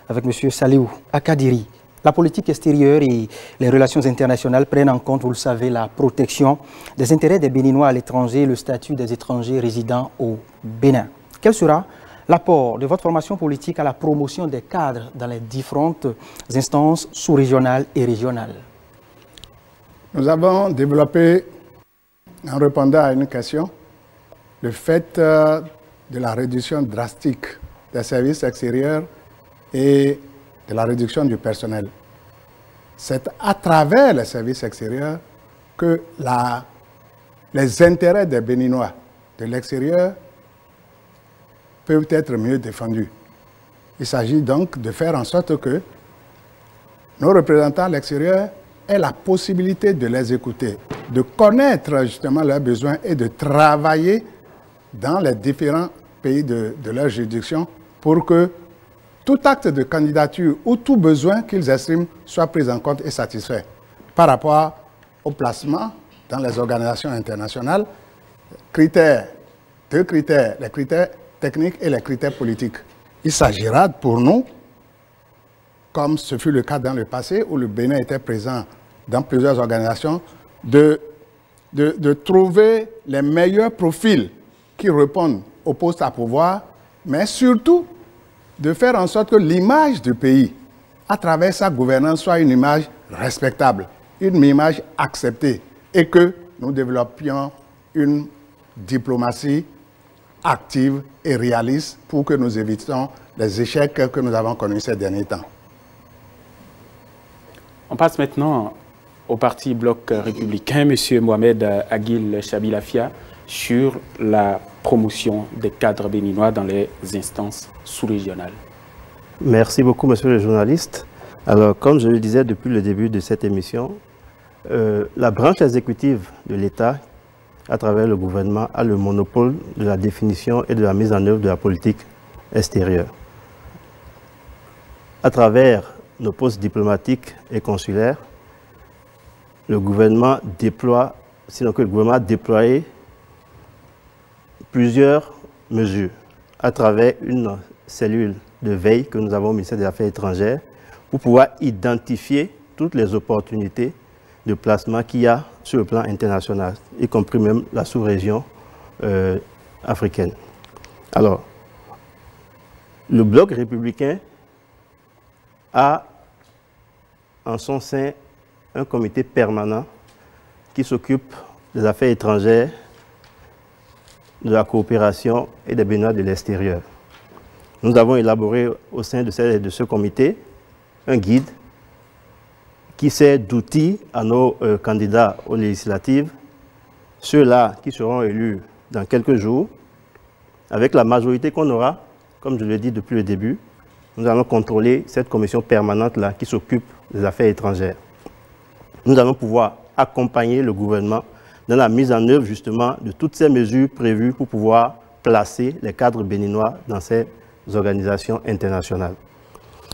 avec M. Saliou Akadiri. La politique extérieure et les relations internationales prennent en compte, vous le savez, la protection des intérêts des Béninois à l'étranger et le statut des étrangers résidant au Bénin. Quel sera l'apport de votre formation politique à la promotion des cadres dans les différentes instances sous-régionales et régionales? Nous avons développé, en répondant à une question, le fait de la réduction drastique des services extérieurs et de la réduction du personnel. C'est à travers les services extérieurs que les intérêts des Béninois de l'extérieur peuvent être mieux défendus. Il s'agit donc de faire en sorte que nos représentants à l'extérieur aient la possibilité de les écouter, de connaître justement leurs besoins et de travailler dans les différents pays de leur juridiction pour que tout acte de candidature ou tout besoin qu'ils estiment soit pris en compte et satisfait. Par rapport au placement dans les organisations internationales, deux critères, les critères techniques et les critères politiques. Il s'agira pour nous, comme ce fut le cas dans le passé où le Bénin était présent dans plusieurs organisations, de trouver les meilleurs profils qui répondent au poste à pouvoir, mais surtout de faire en sorte que l'image du pays, à travers sa gouvernance, soit une image respectable, une image acceptée, et que nous développions une diplomatie active et réaliste pour que nous évitions les échecs que nous avons connus ces derniers temps. On passe maintenant au parti Bloc républicain, M. Mohamed Aguil Chabilafia, sur la promotion des cadres béninois dans les instances sous-régionales. Merci beaucoup, monsieur le journaliste. Alors, comme je le disais depuis le début de cette émission, la branche exécutive de l'État, à travers le gouvernement, a le monopole de la définition et de la mise en œuvre de la politique extérieure. À travers nos postes diplomatiques et consulaires, le gouvernement déploie, sinon que le gouvernement a déployé plusieurs mesures à travers une cellule de veille que nous avons au ministère des Affaires étrangères pour pouvoir identifier toutes les opportunités de placement qu'il y a sur le plan international, y compris même la sous-région africaine. Alors, le Bloc républicain a en son sein un comité permanent qui s'occupe des affaires étrangères, de la coopération et des Béninois de l'extérieur. Nous avons élaboré au sein de ce comité un guide qui sert d'outil à nos candidats aux législatives, ceux-là qui seront élus dans quelques jours, avec la majorité qu'on aura, comme je l'ai dit depuis le début. Nous allons contrôler cette commission permanente-là qui s'occupe des affaires étrangères. Nous allons pouvoir accompagner le gouvernement dans la mise en œuvre justement de toutes ces mesures prévues pour pouvoir placer les cadres béninois dans ces organisations internationales.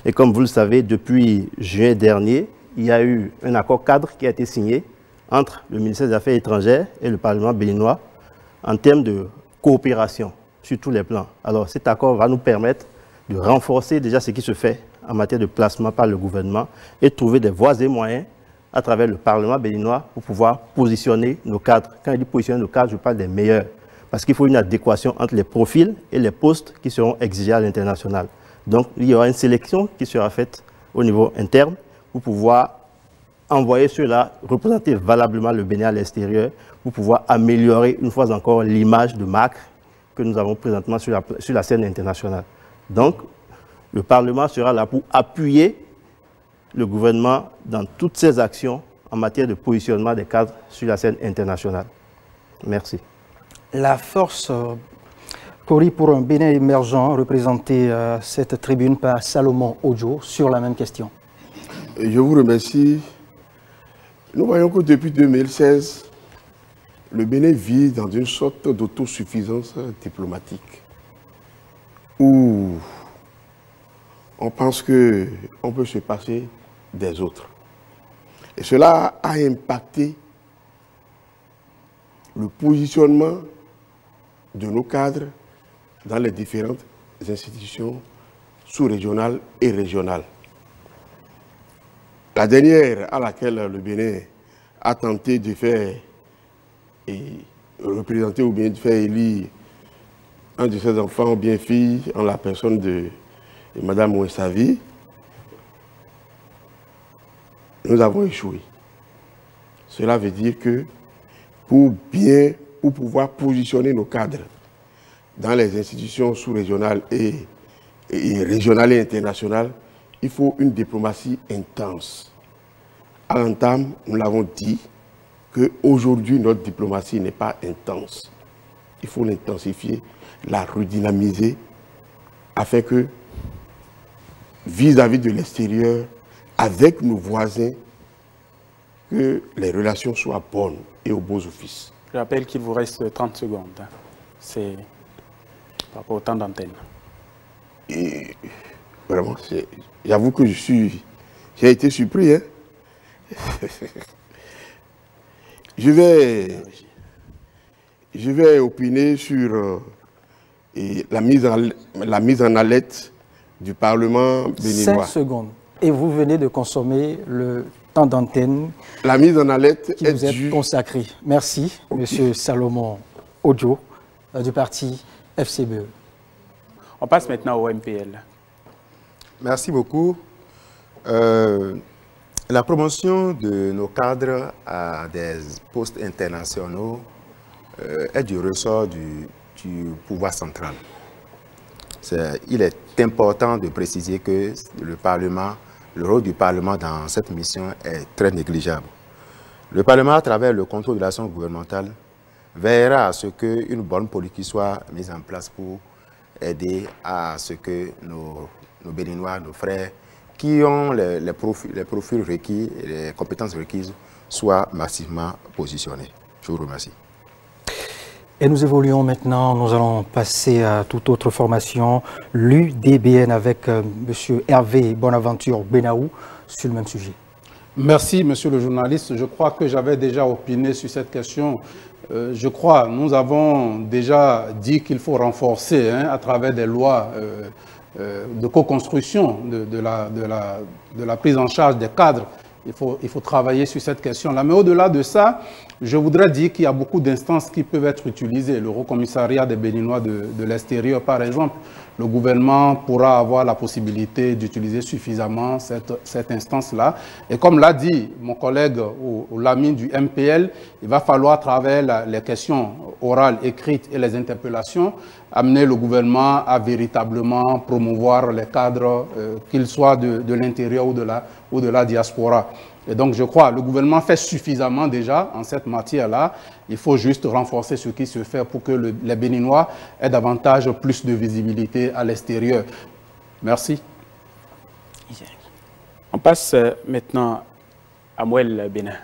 Et comme vous le savez, depuis juin dernier, il y a eu un accord cadre qui a été signé entre le ministère des Affaires étrangères et le Parlement béninois en termes de coopération sur tous les plans. Alors cet accord va nous permettre de renforcer déjà ce qui se fait en matière de placement par le gouvernement et de trouver des voies et moyens à travers le Parlement béninois pour pouvoir positionner nos cadres. Quand je dis positionner nos cadres, je parle des meilleurs. Parce qu'il faut une adéquation entre les profils et les postes qui seront exigés à l'international. Donc, il y aura une sélection qui sera faite au niveau interne pour pouvoir envoyer ceux-là, représenter valablement le Bénin à l'extérieur pour pouvoir améliorer une fois encore l'image de marque que nous avons présentement sur la scène internationale. Donc, le Parlement sera là pour appuyer le gouvernement dans toutes ses actions en matière de positionnement des cadres sur la scène internationale. Merci. La force Cori pour un Bénin émergent, représentée à cette tribune par Salomon Ojo, sur la même question. Je vous remercie. Nous voyons que depuis 2016, le Bénin vit dans une sorte d'autosuffisance diplomatique où on pense qu'on peut se passer des autres. Et cela a impacté le positionnement de nos cadres dans les différentes institutions sous-régionales et régionales. La dernière à laquelle le Bénin a tenté de faire et représenter ou bien de faire élire un de ses enfants ou bien filles en la personne de Mme Ouessavi, nous avons échoué. Cela veut dire que pour pouvoir positionner nos cadres dans les institutions sous-régionales et régionales et internationales, il faut une diplomatie intense. À l'entame, nous l'avons dit, qu'aujourd'hui, notre diplomatie n'est pas intense. Il faut l'intensifier, la redynamiser, afin que, vis-à-vis de l'extérieur, avec nos voisins, que les relations soient bonnes et aux beaux offices. Je rappelle qu'il vous reste 30 secondes. C'est par rapport au temps d'antenne. Et vraiment, j'avoue que j'ai été surpris. Hein? Je vais opiner sur la mise en alerte du Parlement béninois. 5 secondes. Et vous venez de consommer le temps d'antenne. La mise en alerte qui vous est consacrée. Merci, okay. Monsieur Salomon Ojo, du parti FCBE. On passe maintenant au MPL. Merci beaucoup. La promotion de nos cadres à des postes internationaux est du ressort du pouvoir central. Il est important de préciser que le rôle du Parlement dans cette mission est très négligeable. Le Parlement, à travers le contrôle de l'action gouvernementale, veillera à ce qu'une bonne politique soit mise en place pour aider à ce que nos Béninois, nos frères, qui ont les profils requis et les compétences requises, soient massivement positionnés. Je vous remercie. Et nous évoluons maintenant, nous allons passer à toute autre formation, l'UDBN avec M. Hervé Bonaventure Benaou sur le même sujet. Merci, monsieur le journaliste. Je crois que j'avais déjà opiné sur cette question. Je crois, nous avons déjà dit qu'il faut renforcer à travers des lois de co-construction de la prise en charge des cadres. Il faut travailler sur cette question-là. Mais au-delà de ça, je voudrais dire qu'il y a beaucoup d'instances qui peuvent être utilisées. Le Haut-Commissariat des Béninois de l'extérieur, par exemple, le gouvernement pourra avoir la possibilité d'utiliser suffisamment cette instance-là. Et comme l'a dit mon collègue Lamine du MPL, il va falloir, à travers les questions orales, écrites et les interpellations, amener le gouvernement à véritablement promouvoir les cadres, qu'ils soient de l'intérieur ou de la diaspora. Et donc, je crois que le gouvernement fait suffisamment déjà en cette matière-là. Il faut juste renforcer ce qui se fait pour que les Béninois aient davantage plus de visibilité à l'extérieur. Merci. On passe maintenant à Mouel Bénin.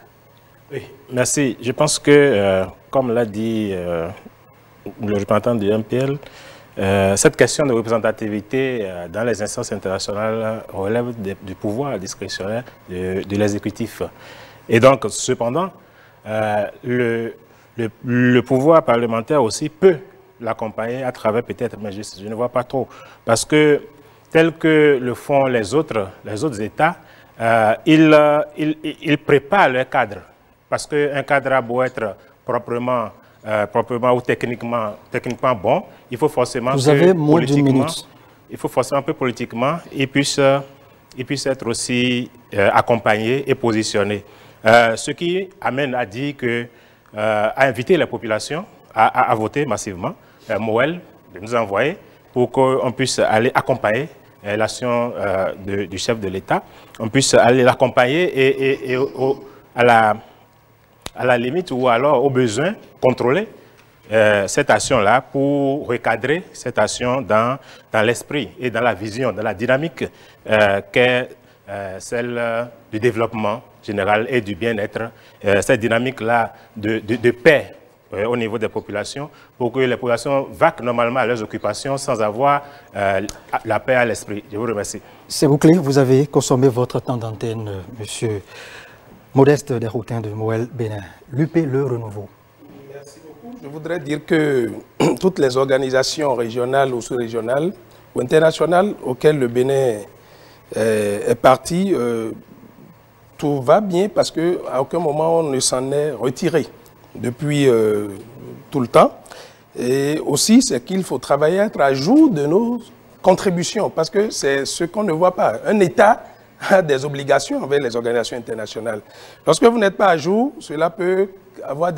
Oui, merci. Je pense que, comme l'a dit le représentant du MPL, cette question de représentativité dans les instances internationales relève du pouvoir discrétionnaire de l'exécutif. Et donc, cependant, le pouvoir parlementaire aussi peut l'accompagner à travers peut-être, mais je ne vois pas trop. Parce que, tel que le font les autres États, ils préparent leur cadre. Parce qu'un cadre a beau être proprement ou techniquement bon, il faut forcément Vous avez moins d'une minute. Il faut forcément un peu politiquement, il puisse ils puissent être aussi accompagnés et positionnés. Ce qui amène à dire que, à inviter la population à voter massivement, Moël, de nous envoyer pour qu'on puisse aller accompagner l'action du chef de l'État, on puisse aller l'accompagner et à la limite ou alors au besoin contrôler cette action-là pour recadrer cette action dans l'esprit et dans la vision, dans la dynamique qu'est celle du développement général et du bien-être, cette dynamique-là de paix au niveau des populations, pour que les populations vaquent normalement à leurs occupations sans avoir la paix à l'esprit. Je vous remercie. C'est bouclé, vous avez consommé votre temps d'antenne, monsieur Modeste Desrouquins de Moël Bénin. L'UP Le Renouveau. Merci beaucoup. Je voudrais dire que toutes les organisations régionales ou sous-régionales ou internationales auxquelles le Bénin est parti, tout va bien parce qu'à aucun moment on ne s'en est retiré depuis tout le temps. Et aussi, c'est qu'il faut travailler à être à jour de nos contributions parce que c'est ce qu'on ne voit pas. Un État a des obligations envers les organisations internationales. Lorsque vous n'êtes pas à jour, cela peut avoir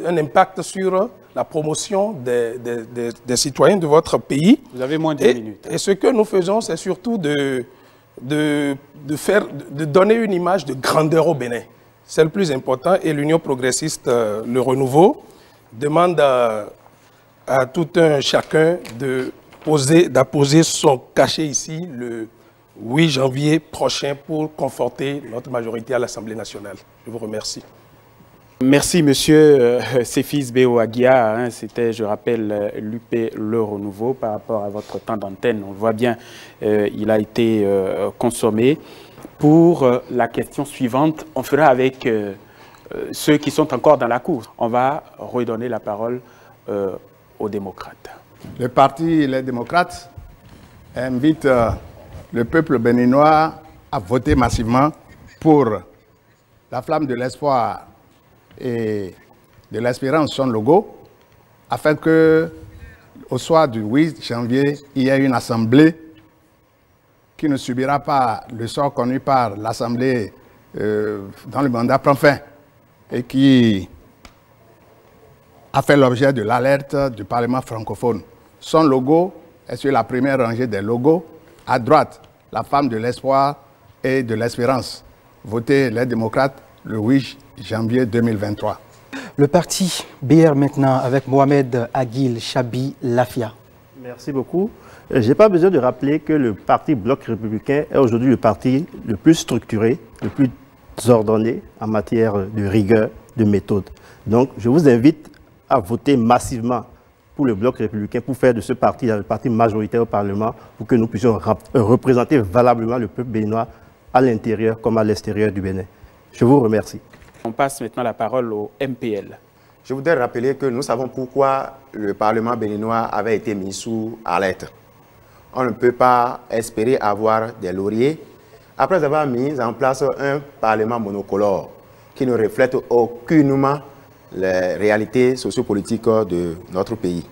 un impact sur la promotion des citoyens de votre pays. Vous avez moins de 10 minutes. Et ce que nous faisons, c'est surtout de donner une image de grandeur au Bénin. C'est le plus important et l'Union progressiste, le renouveau, demande à tout un chacun d'apposer son cachet ici le 8 janvier prochain pour conforter notre majorité à l'Assemblée nationale. Je vous remercie. Merci, monsieur Séphis Béo-Aguia. Hein, c'était, je rappelle, l'UP Le Renouveau par rapport à votre temps d'antenne. On le voit bien, il a été consommé. Pour la question suivante, on fera avec ceux qui sont encore dans la course. On va redonner la parole aux démocrates. Le parti Les démocrates invite le peuple béninois à voter massivement pour la flamme de l'espoir et de l'espérance, son logo, afin que, au soir du 8 janvier, il y ait une assemblée qui ne subira pas le sort connu par l'Assemblée dont le mandat prend fin et qui a fait l'objet de l'alerte du Parlement francophone. Son logo est sur la première rangée des logos. À droite, la femme de l'espoir et de l'espérance. Votez les démocrates le 8 janvier 2023. Le parti BR maintenant avec Mohamed Aguil Chabi Lafia. Merci beaucoup. Je n'ai pas besoin de rappeler que le parti Bloc républicain est aujourd'hui le parti le plus structuré, le plus ordonné en matière de rigueur, de méthode. Donc, je vous invite à voter massivement pour le Bloc républicain, pour faire de ce parti le parti majoritaire au Parlement, pour que nous puissions représenter valablement le peuple béninois à l'intérieur comme à l'extérieur du Bénin. Je vous remercie. On passe maintenant la parole au MPL. Je voudrais rappeler que nous savons pourquoi le Parlement béninois avait été mis sous alerte. On ne peut pas espérer avoir des lauriers après avoir mis en place un Parlement monocolore qui ne reflète aucunement les réalités sociopolitiques de notre pays.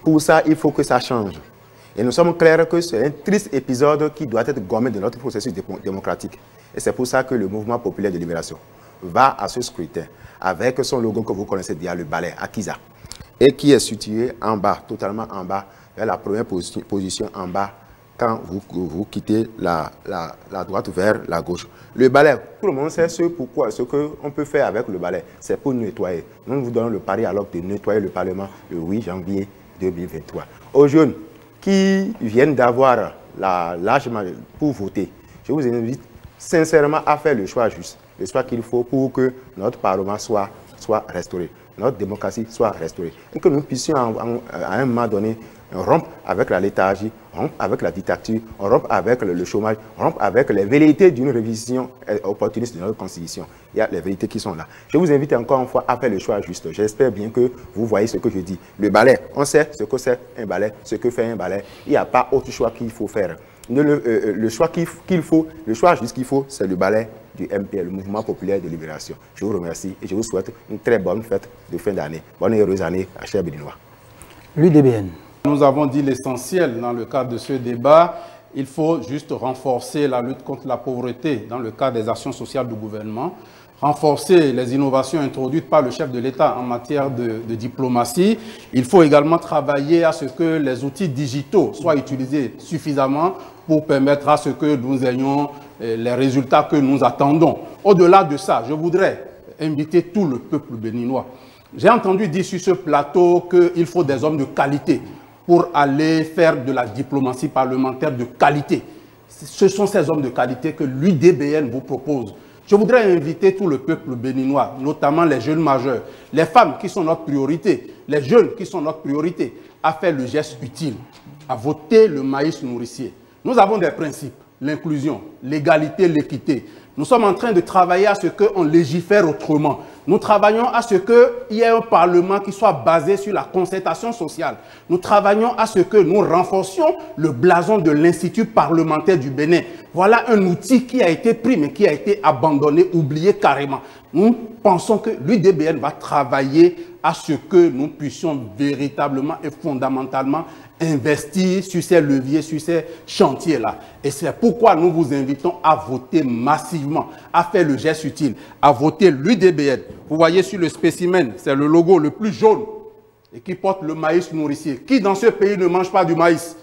Pour ça, il faut que ça change. Et nous sommes clairs que c'est un triste épisode qui doit être gommé de notre processus démocratique. Et c'est pour ça que le Mouvement populaire de libération va à ce scrutin avec son logo que vous connaissez déjà, le balai Akiza, et qui est situé en bas, totalement en bas, vers la première position en bas, quand vous quittez la droite vers la gauche. Le balai, tout le monde sait ce qu'on peut faire avec le balai, c'est pour nettoyer. Nous vous donnons le pari alors de nettoyer le Parlement le 8 janvier 2023. Aux jeunes qui viennent d'avoir la large majorité pour voter, je vous invite sincèrement à faire le choix juste, le choix qu'il faut pour que notre Parlement soit restauré, notre démocratie soit restaurée, et que nous puissions à un moment donné rompre avec la léthargie, rompre avec la dictature, rompre avec le chômage, rompre avec les velléités d'une révision opportuniste de notre Constitution. Il y a les vérités qui sont là. Je vous invite encore une fois à faire le choix juste. J'espère bien que vous voyez ce que je dis. Le balai, on sait ce que c'est un balai, ce que fait un balai. Il n'y a pas autre choix qu'il faut faire. Le choix qu'il faut, le choix juste qu'il faut, c'est le balai du MPL, le Mouvement populaire de libération. Je vous remercie et je vous souhaite une très bonne fête de fin d'année. Bonne et heureuse année à chers Béninois. L'UDBN. Nous avons dit l'essentiel dans le cadre de ce débat il faut juste renforcer la lutte contre la pauvreté dans le cadre des actions sociales du gouvernement, renforcer les innovations introduites par le chef de l'État en matière de diplomatie. Il faut également travailler à ce que les outils digitaux soient utilisés suffisamment pour permettre à ce que nous ayons les résultats que nous attendons. Au-delà de ça, je voudrais inviter tout le peuple béninois. J'ai entendu dire sur ce plateau qu'il faut des hommes de qualité pour aller faire de la diplomatie parlementaire de qualité. Ce sont ces hommes de qualité que l'UDBN vous propose. Je voudrais inviter tout le peuple béninois, notamment les jeunes majeurs, les femmes qui sont notre priorité, les jeunes qui sont notre priorité, à faire le geste utile, à voter le maïs nourricier. Nous avons des principes, l'inclusion, l'égalité, l'équité. Nous sommes en train de travailler à ce qu'on légifère autrement. Nous travaillons à ce qu'il y ait un Parlement qui soit basé sur la concertation sociale. Nous travaillons à ce que nous renforcions le blason de l'Institut parlementaire du Bénin. Voilà un outil qui a été pris mais qui a été abandonné, oublié carrément. Nous pensons que l'UDBN va travailler à ce que nous puissions véritablement et fondamentalement investir sur ces leviers, sur ces chantiers-là. Et c'est pourquoi nous vous invitons à voter massivement, à faire le geste utile, à voter l'UDBN. Vous voyez sur le spécimen, c'est le logo le plus jaune et qui porte le maïs nourricier. Qui dans ce pays ne mange pas du maïs?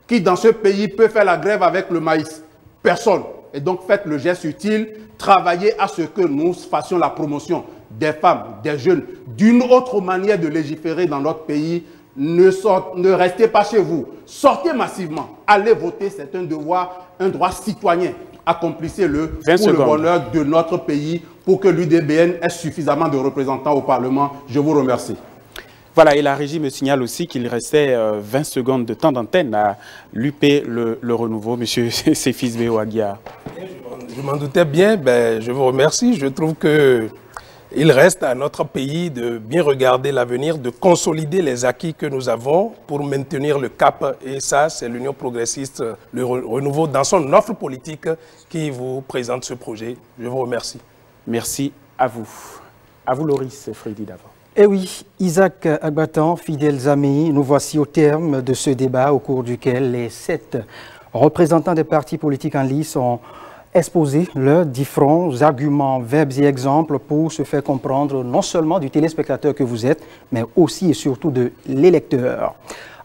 Qui dans ce pays peut faire la grève avec le maïs? Personne. Et donc faites le geste utile, travaillez à ce que nous fassions la promotion des femmes, des jeunes, d'une autre manière de légiférer dans notre pays. Ne restez pas chez vous, sortez massivement, allez voter, c'est un devoir, un droit citoyen. Accomplissez-le pour le bonheur de notre pays, pour que l'UDBN ait suffisamment de représentants au Parlement. Je vous remercie. Voilà, et la régie me signale aussi qu'il restait 20 secondes de temps d'antenne à l'UP le Renouveau. Monsieur Séphis Béouaguia. Je m'en doutais bien, je vous remercie. Je trouve que il reste à notre pays de bien regarder l'avenir, de consolider les acquis que nous avons pour maintenir le cap. Et ça, c'est l'Union progressiste, le Renouveau, dans son offre politique qui vous présente ce projet. Je vous remercie. Merci à vous. À vous, Loris Freddy, d'abord. Eh oui, Isaac Agbatan, fidèles amis, nous voici au terme de ce débat au cours duquel les 7 représentants des partis politiques en lice ont exposer leurs différents arguments, verbes et exemples pour se faire comprendre non seulement du téléspectateur que vous êtes, mais aussi et surtout de l'électeur.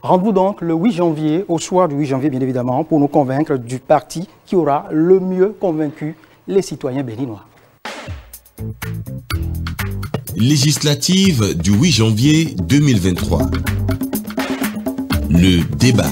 Rendez-vous donc le 8 janvier, au soir du 8 janvier bien évidemment, pour nous convaincre du parti qui aura le mieux convaincu les citoyens béninois. Législative du 8 janvier 2023. Le débat.